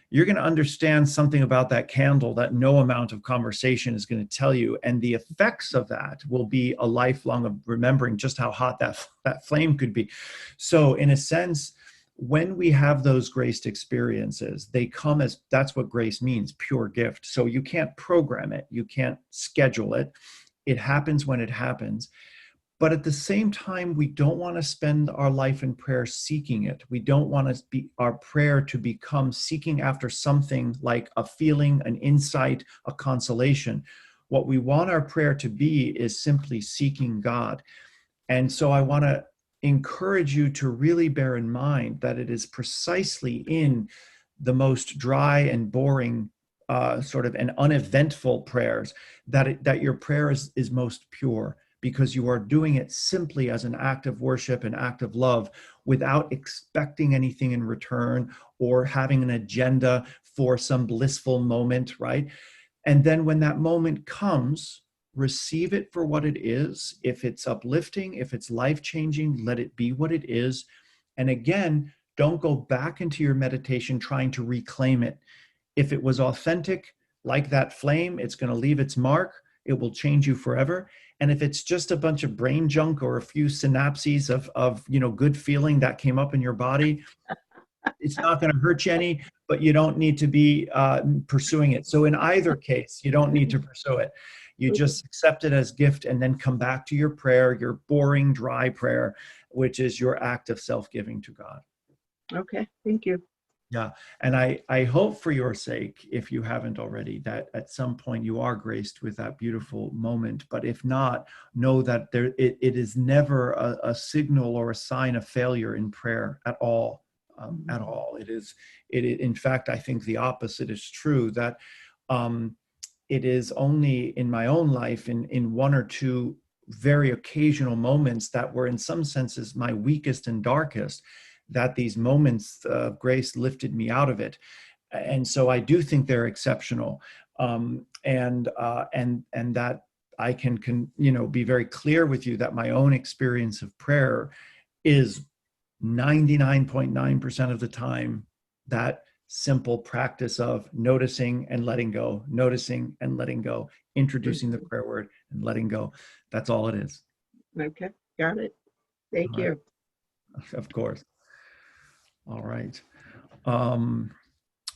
[SPEAKER 1] You're going to understand something about that candle that no amount of conversation is going to tell you. And the effects of that will be a lifelong of remembering just how hot that flame could be. So in a sense, when we have those graced experiences, they come as, that's what grace means, pure gift. So you can't program it. You can't schedule it. It happens when it happens. But at the same time, we don't want to spend our life in prayer seeking it. We don't want to be our prayer to become seeking after something like a feeling, an insight, a consolation. What we want our prayer to be is simply seeking God. And so I want to encourage you to really bear in mind that it is precisely in the most dry and boring sort of and uneventful prayers that your prayer is most pure, because you are doing it simply as an act of worship, an act of love, without expecting anything in return or having an agenda for some blissful moment, right? And then when that moment comes, receive it for what it is. If it's uplifting, if it's life-changing, let it be what it is. And again, don't go back into your meditation trying to reclaim it. If it was authentic, like that flame, it's going to leave its mark. It will change you forever. And if it's just a bunch of brain junk or a few synapses of good feeling that came up in your body, it's not going to hurt you any, but you don't need to be pursuing it. So in either case, you don't need to pursue it. You just accept it as gift and then come back to your prayer, your boring, dry prayer, which is your act of self-giving to God.
[SPEAKER 8] Okay, thank you.
[SPEAKER 1] Yeah. And I hope for your sake, if you haven't already, that at some point you are graced with that beautiful moment. But if not, know that it is never a signal or a sign of failure in prayer at all. At all. In fact, I think the opposite is true, that it is only in my own life in one or two very occasional moments that were in some senses my weakest and darkest, that these moments of grace lifted me out of it. And so I do think they're exceptional. And that I can be very clear with you that my own experience of prayer is 99.9% of the time that simple practice of noticing and letting go, noticing and letting go, introducing the prayer word and letting go. That's all it is.
[SPEAKER 8] Okay, got it. Thank you.
[SPEAKER 1] Of course. All right.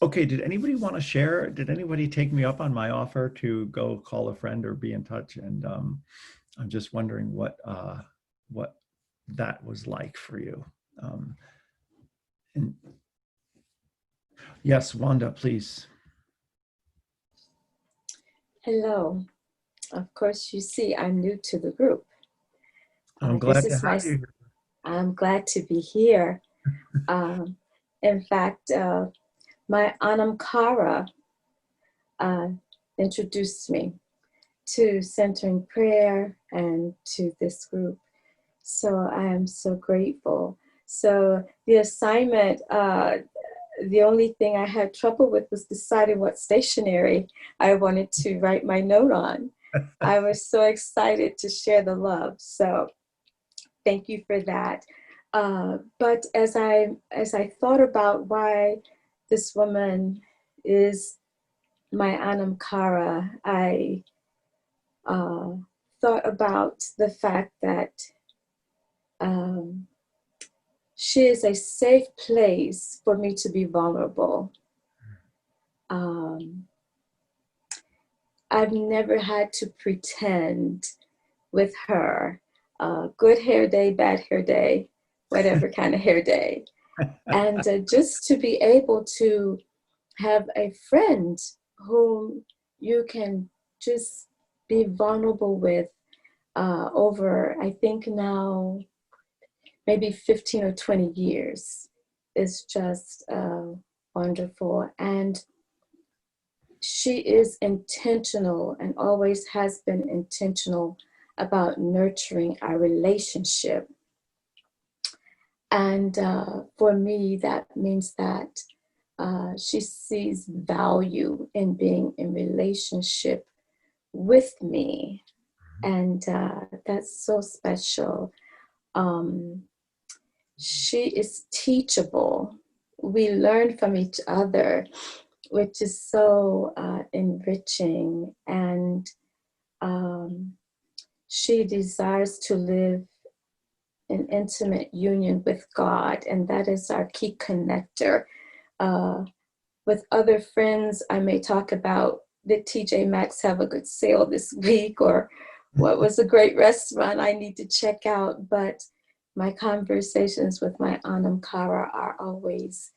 [SPEAKER 1] Okay, did anybody want to share? Did anybody take me up on my offer to go call a friend or be in touch? And I'm just wondering what that was like for you. And yes, Wanda, please.
[SPEAKER 7] Hello. Of course, you see, I'm new to the group.
[SPEAKER 1] I'm glad to have you here.
[SPEAKER 7] I'm glad to be here. In fact, my Anam Cara introduced me to Centering Prayer and to this group. So I am so grateful. So the assignment, the only thing I had trouble with was deciding what stationery I wanted to write my note on. I was so excited to share the love. So thank you for that. But as I thought about why this woman is my Anam Cara, I thought about the fact that she is a safe place for me to be vulnerable. I've never had to pretend with her, good hair day, bad hair day, whatever kind of hair day. And just to be able to have a friend whom you can just be vulnerable with over, I think now, maybe 15 or 20 years is just wonderful. And she is intentional and always has been intentional about nurturing our relationship. And for me, that means that she sees value in being in relationship with me. And that's so special. She is teachable. We learn from each other, which is so enriching. And she desires to live in intimate union with God, and that is our key connector. With other friends, I may talk about, did TJ Maxx have a good sale this week, or what was a great restaurant I need to check out, but my conversations with my Anam Cara are always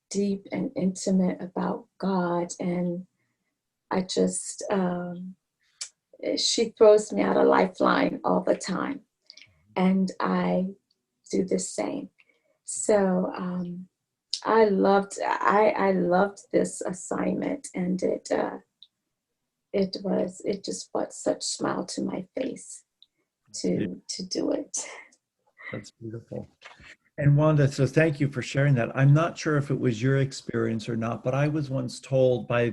[SPEAKER 7] deep and intimate about God. And I just, she throws me out a lifeline all the time. And I do the same. So I loved this assignment, and it just brought such smile to my face to do it.
[SPEAKER 1] That's beautiful. And Wanda, so thank you for sharing that. I'm not sure if it was your experience or not, but I was once told by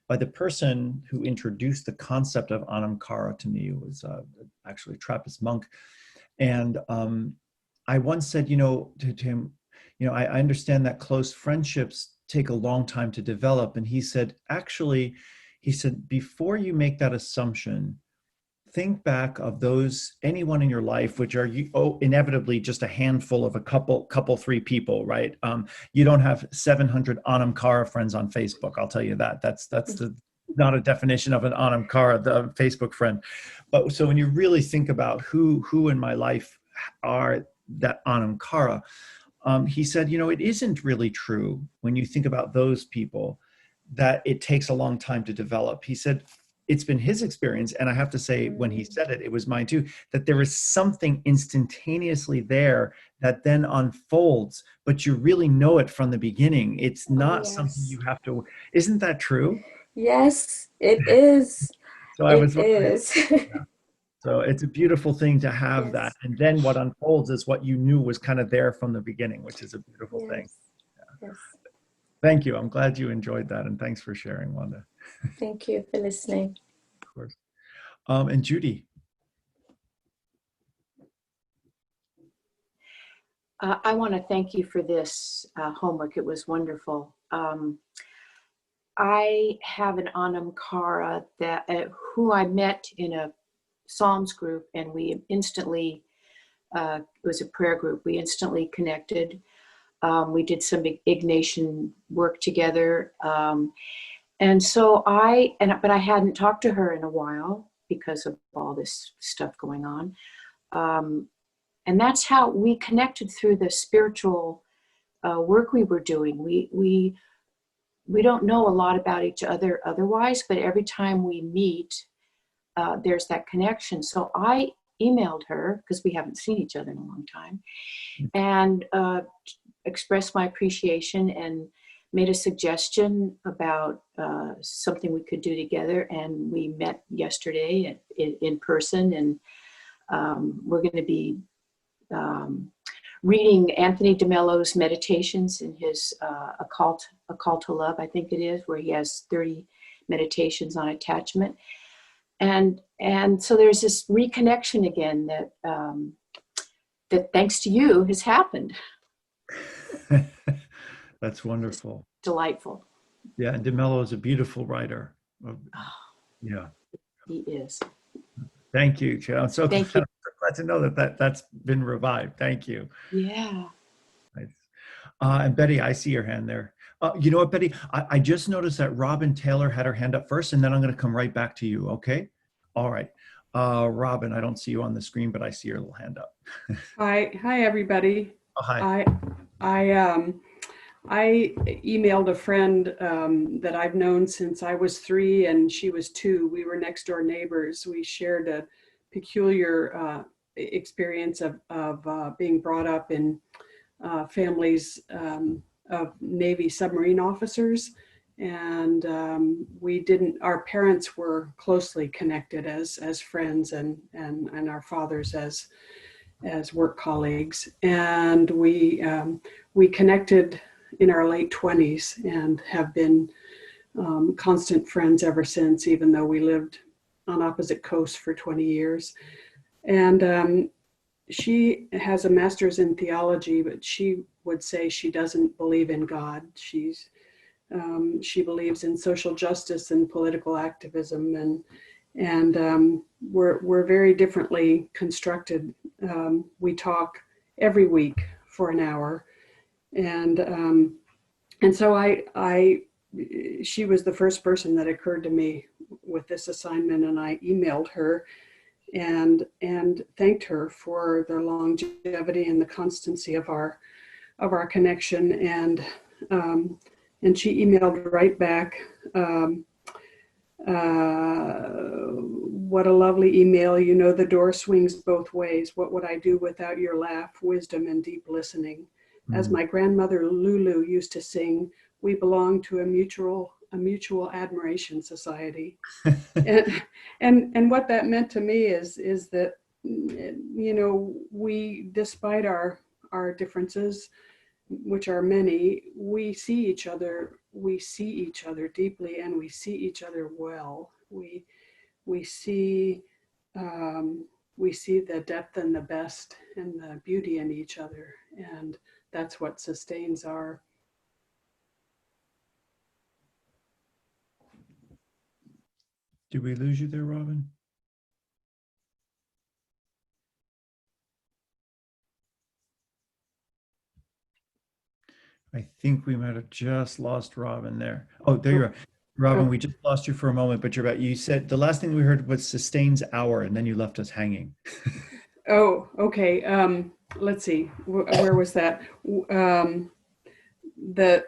[SPEAKER 1] by the person who introduced the concept of Anam Cara to me. It was actually a Trappist monk. And I once said, to him, I understand that close friendships take a long time to develop. And he said, actually, before you make that assumption, think back of anyone in your life, which are inevitably just a handful of a couple, three people, right? You don't have 700 Anam Cara friends on Facebook. I'll tell you that. That's not a definition of an Anam Cara, the Facebook friend. But so when you really think about who in my life are that Anam Cara, he said, it isn't really true when you think about those people that it takes a long time to develop. He said, it's been his experience, and I have to say, when he said it, it was mine too, that there is something instantaneously there that then unfolds, but you really know it from the beginning. It's not something you have to, isn't that true?
[SPEAKER 7] Yes, it is.
[SPEAKER 1] So I was
[SPEAKER 7] It
[SPEAKER 1] So it's a beautiful thing to have that. And then what unfolds is what you knew was kind of there from the beginning, which is a beautiful thing.
[SPEAKER 7] Yes.
[SPEAKER 1] Thank you. I'm glad you enjoyed that. And thanks for sharing, Wanda.
[SPEAKER 7] Thank you for listening.
[SPEAKER 1] Of course. And Judy.
[SPEAKER 9] I want to thank you for this homework. It was wonderful. I have an Anam Cara that who I met in a Psalms group, and we instantly, it was a prayer group, we instantly connected. We did some Ignatian work together. And so but I hadn't talked to her in a while because of all this stuff going on. And that's how we connected, through the spiritual work we were doing. We don't know a lot about each other otherwise, but every time we meet, there's that connection. So I emailed her, because we haven't seen each other in a long time, and expressed my appreciation and made a suggestion about something we could do together. And we met yesterday in person, and we're going to be reading Anthony DeMello's meditations in his A Call to Love, I think it is, where he has 30 meditations on attachment. And so there's this reconnection again that thanks to you has happened.
[SPEAKER 1] That's wonderful.
[SPEAKER 9] It's delightful.
[SPEAKER 1] Yeah, and DeMello is a beautiful writer. Yeah.
[SPEAKER 9] He is.
[SPEAKER 1] Thank you, Chad. I'm so
[SPEAKER 9] Thank
[SPEAKER 1] glad to know that's been revived. Thank you.
[SPEAKER 9] Yeah.
[SPEAKER 1] Nice. And Betty, I see your hand there. You know what, Betty? I just noticed that Robin Taylor had her hand up first, and then I'm going to come right back to you, okay? All right. Robin, I don't see you on the screen, but I see your little hand up.
[SPEAKER 10] Hi, everybody.
[SPEAKER 1] Oh, hi.
[SPEAKER 10] I emailed a friend that I've known since I was 3 and she was 2. We were next door neighbors. We shared a peculiar experience of being brought up in families of Navy submarine officers. And our parents were closely connected as friends, and our fathers as work colleagues. And we connected in our late 20s and have been constant friends ever since, even though we lived on opposite coasts for 20 years. And she has a master's in theology, but she would say she doesn't believe in God. She believes in social justice and political activism, and we're very differently constructed. We talk every week for an hour, and so she was the first person that occurred to me with this assignment, and I emailed her and thanked her for the longevity and the constancy of our connection, and she emailed right back, what a lovely email. The door swings both ways. What would I do without your laugh, wisdom, and deep listening? As my grandmother Lulu used to sing, we belong to a mutual admiration society. and what that meant to me is that, we, despite our differences, which are many, we see each other we see each other deeply and we see each other well. We see the depth and the best and the beauty in each other, and that's what sustains our.
[SPEAKER 1] Did we lose you there, Robin? I think we might have just lost Robin there. Oh, there you are. Robin, we just lost you for a moment, but you're about, you said the last thing we heard was sustains our, and then you left us hanging.
[SPEAKER 10] Oh, okay. Let's see. Where was that? The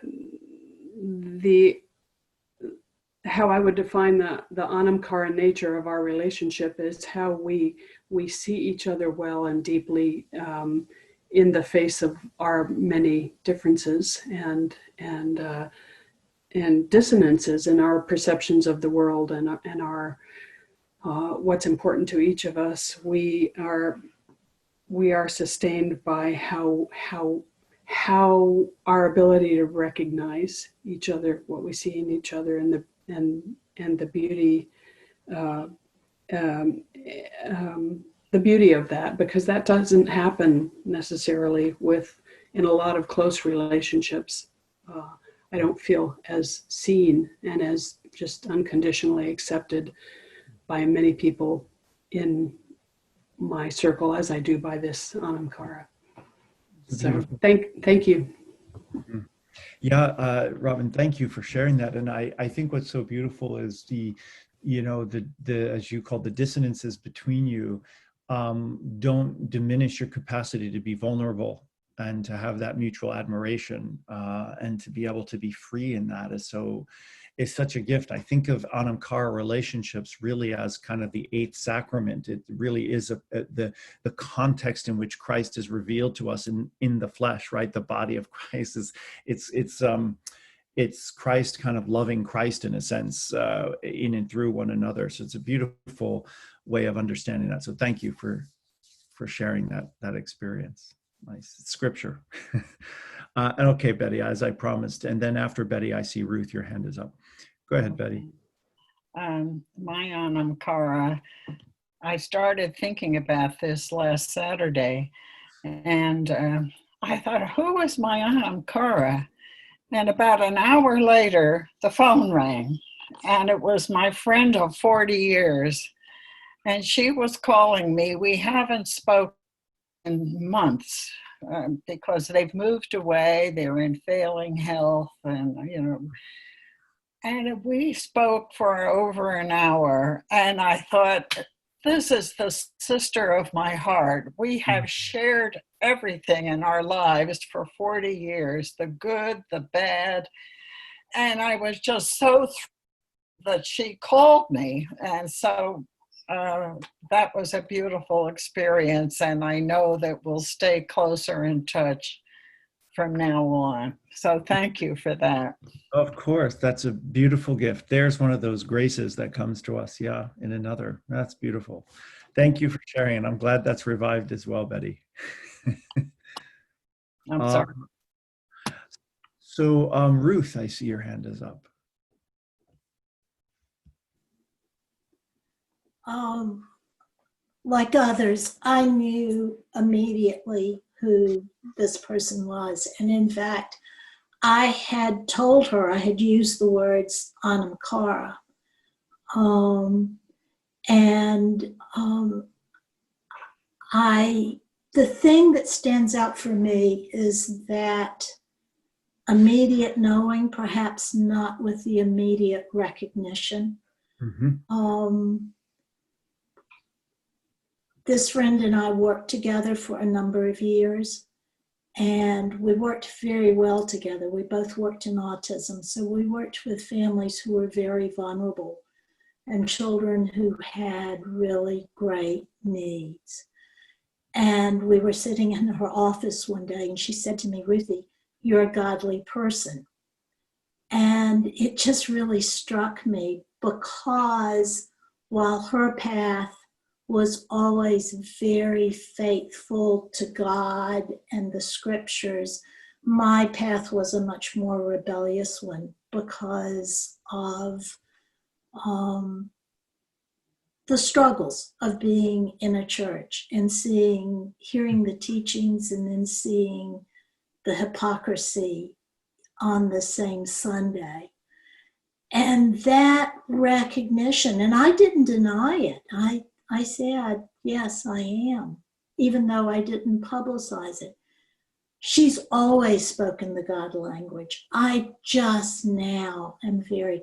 [SPEAKER 10] how I would define the anamkara nature of our relationship is how we see each other well and deeply in the face of our many differences and dissonances in our perceptions of the world and our what's important to each of us. We are sustained by how our ability to recognize each other, what we see in each other, and the beauty, the beauty of that, because that doesn't happen necessarily in a lot of close relationships. I don't feel as seen and as just unconditionally accepted by many people in my circle as I do by this anamkara. So thank you.
[SPEAKER 1] Mm-hmm. Yeah, Robin, thank you for sharing that. And I think what's so beautiful is the as you call the dissonances between you don't diminish your capacity to be vulnerable and to have that mutual admiration and to be able to be free in that is such a gift. I think of anamkara relationships really as kind of the eighth sacrament. It really is the context in which Christ is revealed to us in the flesh, right? The body of Christ it's Christ kind of loving Christ in a sense, in and through one another. So it's a beautiful way of understanding that. So thank you for sharing that experience. Nice. It's scripture. And okay, Betty, as I promised, and then after Betty, I see Ruth, your hand is up. Go ahead, Betty.
[SPEAKER 11] My anamkara, I started thinking about this last Saturday, and I thought, who is my anamkara? And about an hour later, the phone rang, and it was my friend of 40 years, and she was calling me. We haven't spoken in months because they've moved away. They're in failing health, and and we spoke for over an hour, and I thought, this is the sister of my heart. We have shared everything in our lives for 40 years, the good, the bad, and I was just so thrilled that she called me, and so that was a beautiful experience, and I know that we'll stay closer in touch from now on. So thank you for that.
[SPEAKER 1] Of course, that's a beautiful gift. There's one of those graces that comes to us, yeah, in another. That's beautiful. Thank you for sharing, and I'm glad that's revived as well, Betty.
[SPEAKER 11] I'm sorry.
[SPEAKER 1] So Ruth, I see your hand is up.
[SPEAKER 12] Like others, I knew immediately who this person was. And in fact, I had told her, I had used the words anamkara. The thing that stands out for me is that immediate knowing, perhaps not with the immediate recognition. Mm-hmm. This friend and I worked together for a number of years, and we worked very well together. We both worked in autism, so we worked with families who were very vulnerable and children who had really great needs. And we were sitting in her office one day, and she said to me, "Ruthie, you're a godly person." And it just really struck me, because while her path was always very faithful to God and the scriptures, my path was a much more rebellious one. because of the struggles of being in a church and hearing the teachings and then seeing the hypocrisy on the same Sunday. And that recognition, and I didn't deny it. I said, yes, I am, even though I didn't publicize it. She's always spoken the God language. I just now am very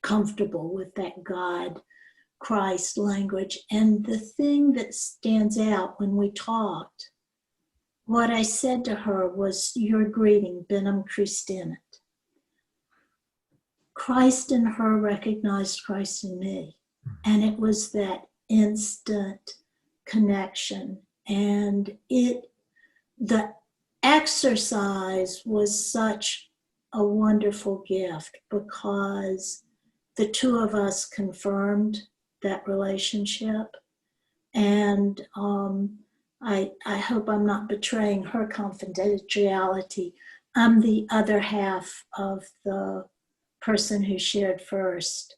[SPEAKER 12] comfortable with that God, Christ language. And the thing that stands out when we talked, what I said to her was, your greeting, Benum Christinet. Christ in her recognized Christ in me. And it was that instant connection. And the exercise was such a wonderful gift because the two of us confirmed that relationship. And I hope I'm not betraying her confidentiality. I'm the other half of the person who shared first.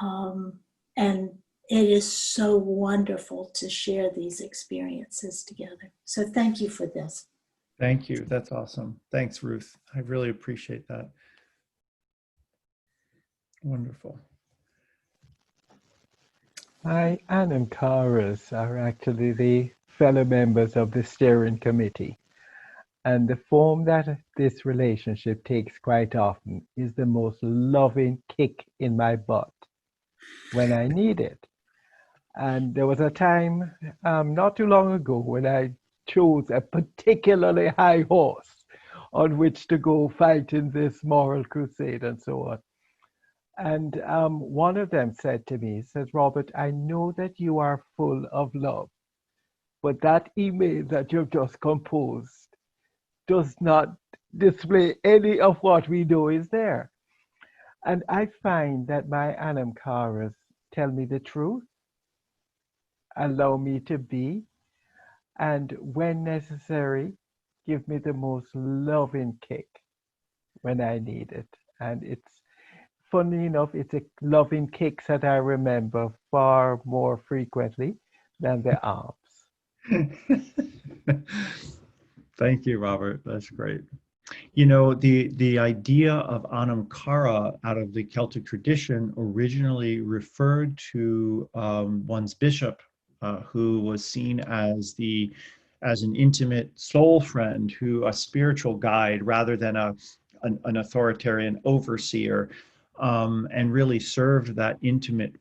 [SPEAKER 12] And it is so wonderful to share these experiences together. So thank you for this.
[SPEAKER 1] Thank you. That's awesome. Thanks, Ruth. I really appreciate that. Wonderful.
[SPEAKER 13] My Anamkaras are actually the fellow members of the steering committee. And the form that this relationship takes quite often is the most loving kick in my butt when I need it. And there was a time not too long ago when I chose a particularly high horse on which to go fight in this moral crusade and so on. And one of them said to me, says, Robert, I know that you are full of love, but that email that you've just composed does not display any of what we know is there. And I find that my Anamkaras tell me the truth, allow me to be, and when necessary, give me the most loving kick when I need it. And it's funny enough, it's a loving kicks that I remember far more frequently than the arms.
[SPEAKER 1] Thank you, Robert. That's great. You know, the idea of Anamkara out of the Celtic tradition originally referred to one's bishop, who was seen as an intimate soul friend, a spiritual guide rather than an authoritarian overseer, and really served that intimate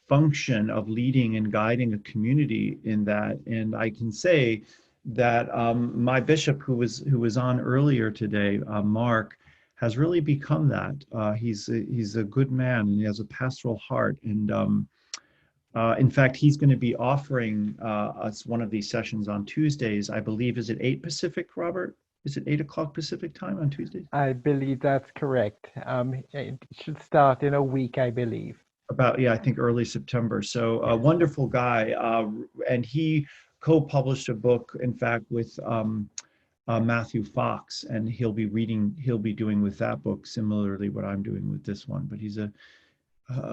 [SPEAKER 1] function of leading and guiding a community in that. And I can say that my bishop, who was on earlier today, Mark, has really become that. He's a good man and he has a pastoral heart. And in fact, he's going to be offering us one of these sessions on Tuesdays. I believe, is it 8 Pacific, Robert? Is it 8 o'clock Pacific time on Tuesdays?
[SPEAKER 13] I believe that's correct. It should start in a week, I believe.
[SPEAKER 1] I think early September. So a wonderful guy. And he co-published a book, in fact, with Matthew Fox, and he'll be doing with that book similarly what I'm doing with this one. But he's a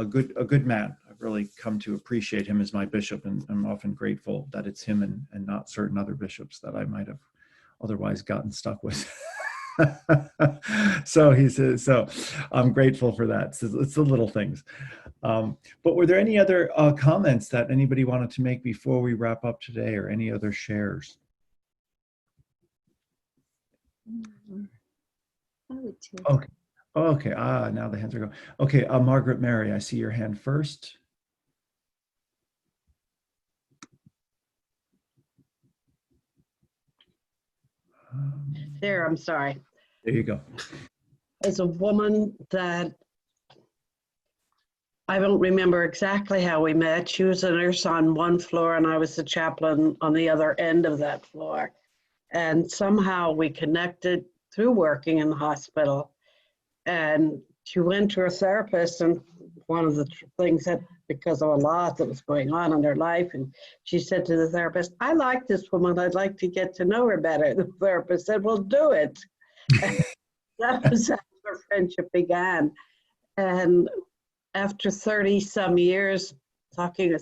[SPEAKER 1] good man. I've really come to appreciate him as my bishop, and I'm often grateful that it's him and not certain other bishops that I might have otherwise gotten stuck with. So I'm grateful for that. It's the little things. But were there any other comments that anybody wanted to make before we wrap up today, or any other shares? Okay. Now the hands are going. Okay, Margaret Mary, I see your hand first.
[SPEAKER 14] I'm sorry.
[SPEAKER 1] There you go.
[SPEAKER 14] As a woman that I don't remember exactly how we met. She was a nurse on one floor and I was the chaplain on the other end of that floor. And somehow we connected through working in the hospital. And she went to her therapist, and one of the things that, because of a lot that was going on in her life, and she said to the therapist, I like this woman, I'd like to get to know her better. The therapist said, well, do it. That was after our friendship began. And after 30 some years, talking to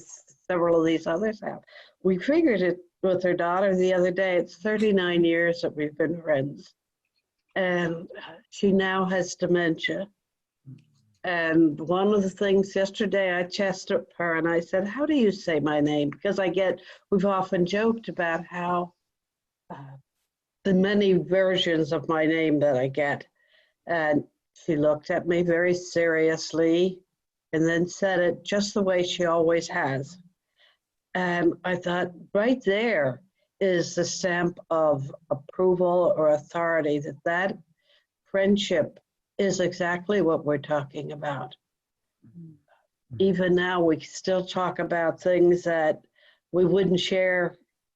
[SPEAKER 14] several of these others out, we figured it with her daughter the other day. It's 39 years that we've been friends. And she now has dementia. And one of the things yesterday I chested her and I said, how do you say my name? Because we've often joked about how the many versions of my name that I get. And she looked at me very seriously and then said it just the way she always has. And I thought, right there is the stamp of approval or authority that friendship is exactly what we're talking about. Even now, we still talk about things that we wouldn't share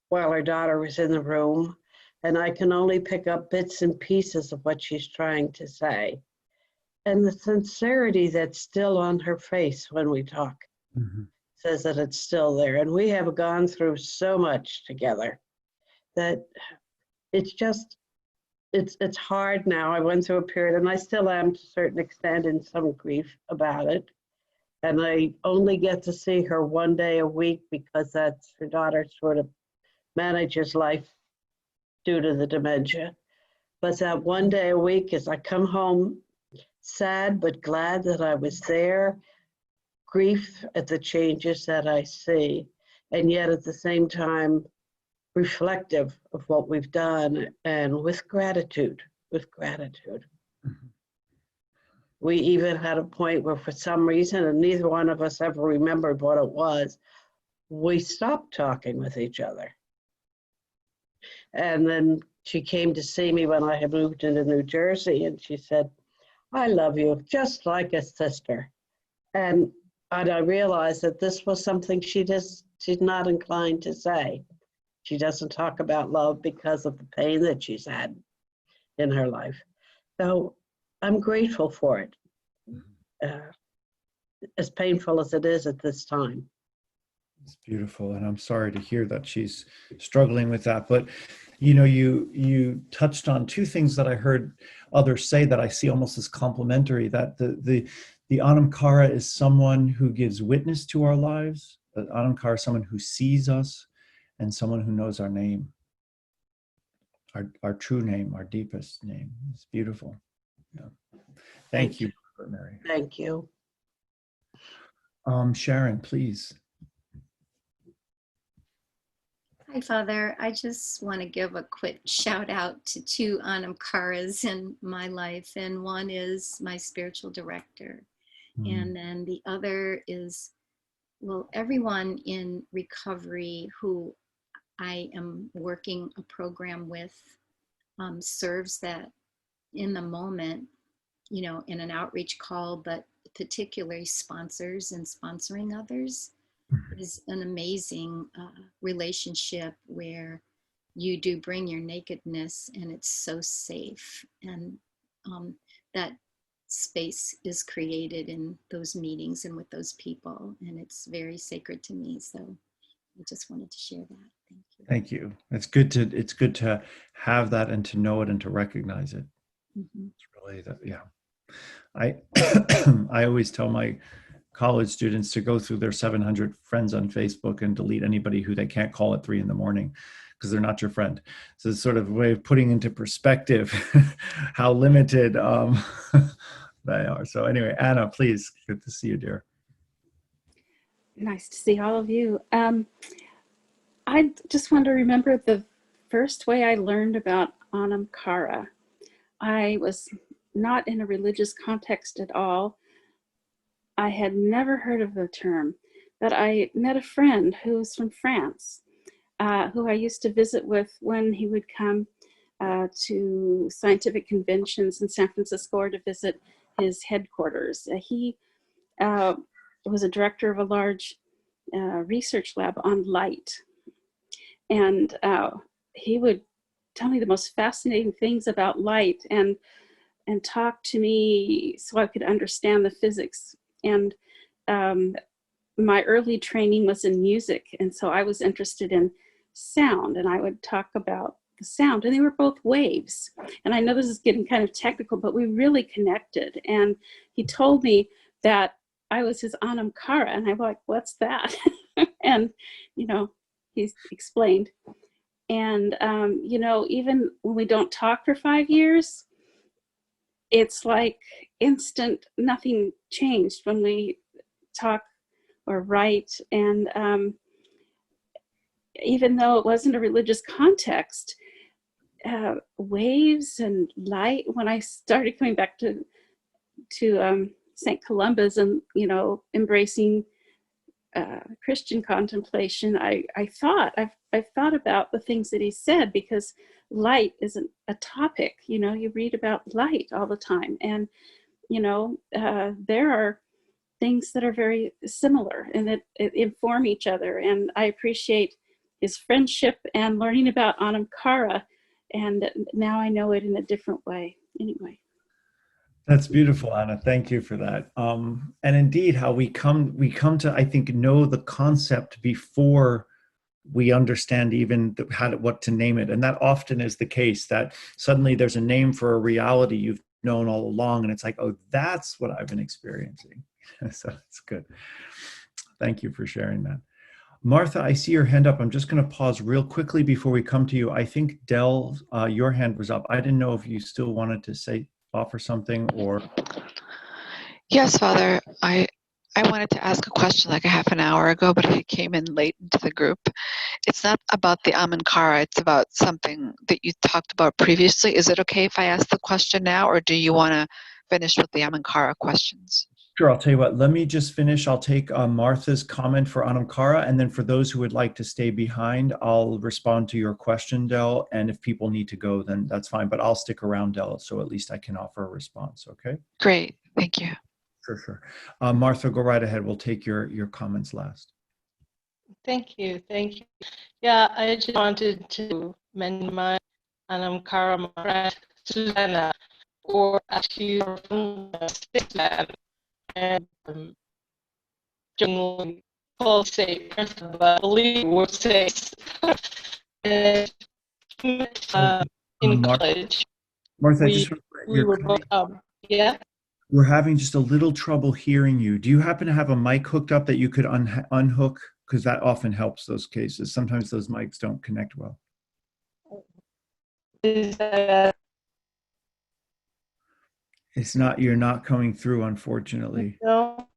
[SPEAKER 14] while our daughter was in the room. And I can only pick up bits and pieces of what she's trying to say. And the sincerity that's still on her face when we talk says that it's still there. And we have gone through so much together that it's hard now. I went through a period, and I still am to a certain extent in some grief about it. And I only get to see her one day a week because that's her daughter sort of manages life due to the dementia. But that one day a week as I come home, sad but glad that I was there, grief at the changes that I see, and yet at the same time, reflective of what we've done and with gratitude. We even had a point where for some reason, and neither one of us ever remembered what it was, we stopped talking with each other. And then she came to see me when I had moved into New Jersey, and she said, I love you just like a sister. And I realized that this was something she's not inclined to say. She doesn't talk about love because of the pain that she's had in her life. So I'm grateful for it, as painful as it is at this time.
[SPEAKER 1] It's beautiful, and I'm sorry to hear that she's struggling with that. But you touched on two things that I heard others say that I see almost as complementary. That the Anam Cara is someone who gives witness to our lives. That Anam Cara is someone who sees us, and someone who knows our name, our true name, our deepest name. It's beautiful. Yeah. Thank you, Mary.
[SPEAKER 14] Thank you.
[SPEAKER 1] Sharon, please.
[SPEAKER 4] Hi, Father. I just want to give a quick shout out to two Anam Caras in my life. And one is my spiritual director. And then the other is, well, everyone in recovery who I am working a program with serves that in the moment, in an outreach call, but particularly sponsors and sponsoring others. Is an amazing relationship where you do bring your nakedness and it's so safe, and that space is created in those meetings and with those people, and it's very sacred to me. So I just wanted to share that. Thank you.
[SPEAKER 1] Thank you. It's good to have that and to know it and to recognize it. It's really that, yeah. I always tell my college students to go through their 700 friends on Facebook and delete anybody who they can't call at 3 a.m. because they're not your friend. So it's sort of a way of putting into perspective how limited they are. So anyway, Anna, please, good to see you, dear.
[SPEAKER 15] Nice to see all of you. I just want to remember the first way I learned about Anam Cara. I was not in a religious context at all. I had never heard of the term, but I met a friend who was from France, who I used to visit with when he would come to scientific conventions in San Francisco or to visit his headquarters. He was a director of a large research lab on light. And he would tell me the most fascinating things about light and talk to me so I could understand the physics. And my early training was in music, and so I was interested in sound, and I would talk about the sound, and they were both waves. And I know this is getting kind of technical, but we really connected. And he told me that I was his Anam Cara, and I'm like, what's that? And, you know, he explained. And, you know, even when we don't talk for 5 years, it's like instant, nothing changed when we talk or write. And even though it wasn't a religious context, waves and light, when I started coming back to St. Columba's and, you know, embracing Christian contemplation, I've thought about the things that he said, because light isn't a topic. You know, you read about light all the time, and you know, there are things that are very similar and that inform each other. And I appreciate his friendship and learning about Anam Cara, and now I know it in a different way. Anyway.
[SPEAKER 1] That's beautiful, Anna. Thank you for that. And indeed, how we come to, I think, know the concept before we understand even what to name it. And that often is the case, that suddenly there's a name for a reality you've known all along, and it's like, oh, that's what I've been experiencing. So it's good. Thank you for sharing that. Martha, I see your hand up. I'm just going to pause real quickly before we come to you. I think Del, your hand was up. I didn't know if you still wanted to offer something or.
[SPEAKER 16] Yes, Father. I wanted to ask a question like a half an hour ago, but I came in late into the group. It's not about the Amankara, it's about something that you talked about previously. Is it okay if I ask the question now, or do you want to finish with the Amankara questions?
[SPEAKER 1] Sure, I'll tell you what, let me just finish. I'll take Martha's comment for Anamkara, and then for those who would like to stay behind, I'll respond to your question, Del, and if people need to go, then that's fine, but I'll stick around, Del, so at least I can offer a response, okay?
[SPEAKER 16] Great, thank you.
[SPEAKER 1] Sure. Martha, go right ahead. We'll take your comments last.
[SPEAKER 17] Thank you. Yeah, I just wanted to mention my Anamkara, my friend Susanna, or actually from Switzerland, and generally called say, but I believe would say in college.
[SPEAKER 1] Martha,
[SPEAKER 17] we were both yeah.
[SPEAKER 1] We're having just a little trouble hearing you. Do you happen to have a mic hooked up that you could unhook? Because that often helps those cases. Sometimes those mics don't connect well. It's not, you're not coming through, unfortunately.
[SPEAKER 17] No.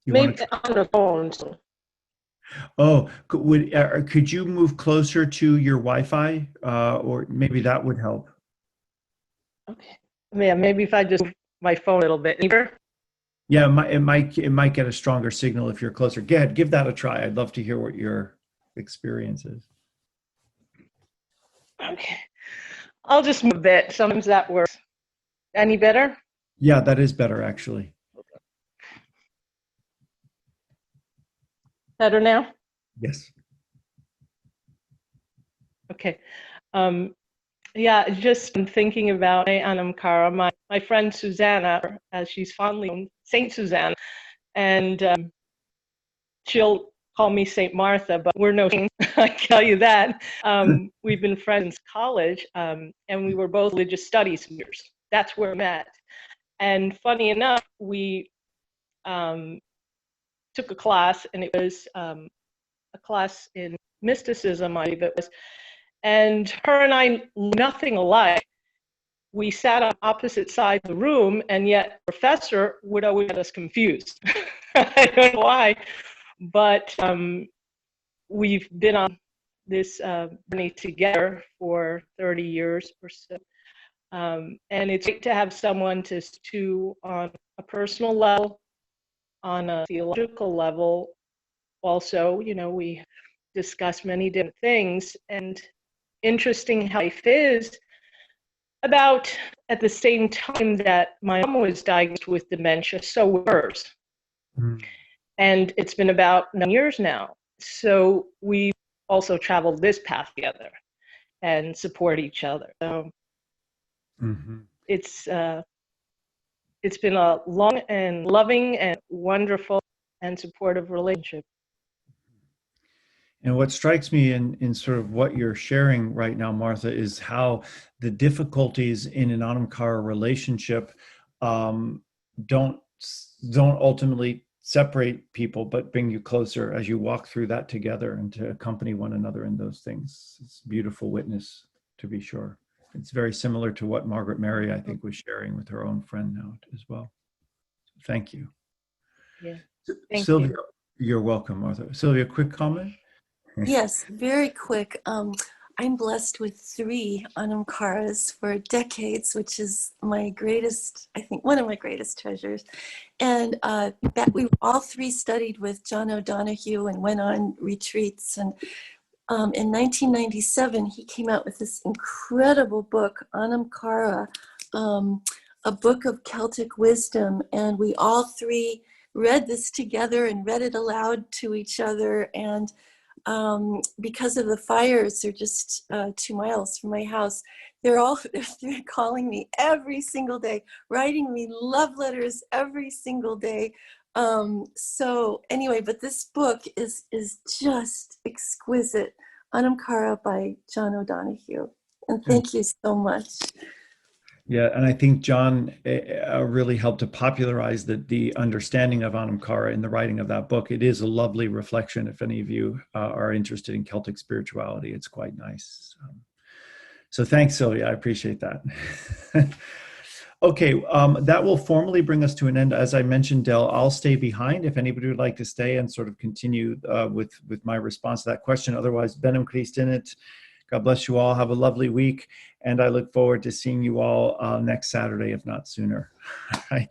[SPEAKER 17] Maybe on the phone.
[SPEAKER 1] Oh, could you move closer to your Wi-Fi, or maybe that would help?
[SPEAKER 17] Okay. Yeah, maybe if I just move my phone a little bit.
[SPEAKER 1] Yeah, it might get a stronger signal if you're closer. Go ahead, give that a try. I'd love to hear what your experience is.
[SPEAKER 17] Okay, I'll just move a bit. Sometimes that works. Any better?
[SPEAKER 1] Yeah, that is better actually.
[SPEAKER 17] Better now?
[SPEAKER 1] Yes.
[SPEAKER 17] Okay. Yeah, just thinking about Anamkara, my friend Susanna, as she's fondly known, Saint Susanna, and she'll call me Saint Martha, but we're no saints, I tell you that. We've been friends since college, and we were both religious studies majors. That's where we met. And funny enough, we took a class, and it was a class in mysticism, I believe it was. And her and I, nothing alike. We sat on opposite sides of the room, and yet the professor would always get us confused. I don't know why, but we've been on this journey together for 30 years or so. And it's great to have someone to on a personal level, on a theological level. Also, you know, we discuss many different things, and interesting how life is. About at the same time that my mom was diagnosed with dementia, so was hers. And it's been about 9 years now. So we also traveled this path together and support each other. So it's it's been a long and loving and wonderful and supportive relationship.
[SPEAKER 1] And what strikes me in sort of what you're sharing right now, Martha, is how the difficulties in an Anam Cara relationship don't ultimately separate people, but bring you closer as you walk through that together and to accompany one another in those things. It's a beautiful witness, to be sure. It's very similar to what Margaret Mary, I think, was sharing with her own friend now as well. Thank you.
[SPEAKER 17] Yeah. Thank
[SPEAKER 1] Sylvia,
[SPEAKER 17] you.
[SPEAKER 1] you're welcome, Martha. Sylvia, quick comment?
[SPEAKER 5] Yes, very quick. I'm blessed with 3 Anam Caras for decades, which is my greatest, I think, one of my greatest treasures. And that we all 3 studied with John O'Donohue and went on retreats. And in 1997, he came out with this incredible book, Anam Cara, a book of Celtic wisdom. And we all 3 read this together and read it aloud to each other. And because of the fires, they're just 2 miles from my house. They're calling me every single day, writing me love letters every single day. So anyway, but this book is just exquisite. Anam Cara by John O'Donohue. And thank you so much.
[SPEAKER 1] Yeah, and I think John really helped to popularize the understanding of Anam Cara in the writing of that book. It is a lovely reflection. If any of you are interested in Celtic spirituality, it's quite nice. So thanks, Sylvia. I appreciate that. Okay, that will formally bring us to an end. As I mentioned, Del, I'll stay behind if anybody would like to stay and sort of continue with my response to that question. Otherwise, Benham Christinit. God bless you all. Have a lovely week. And I look forward to seeing you all next Saturday, if not sooner. All right.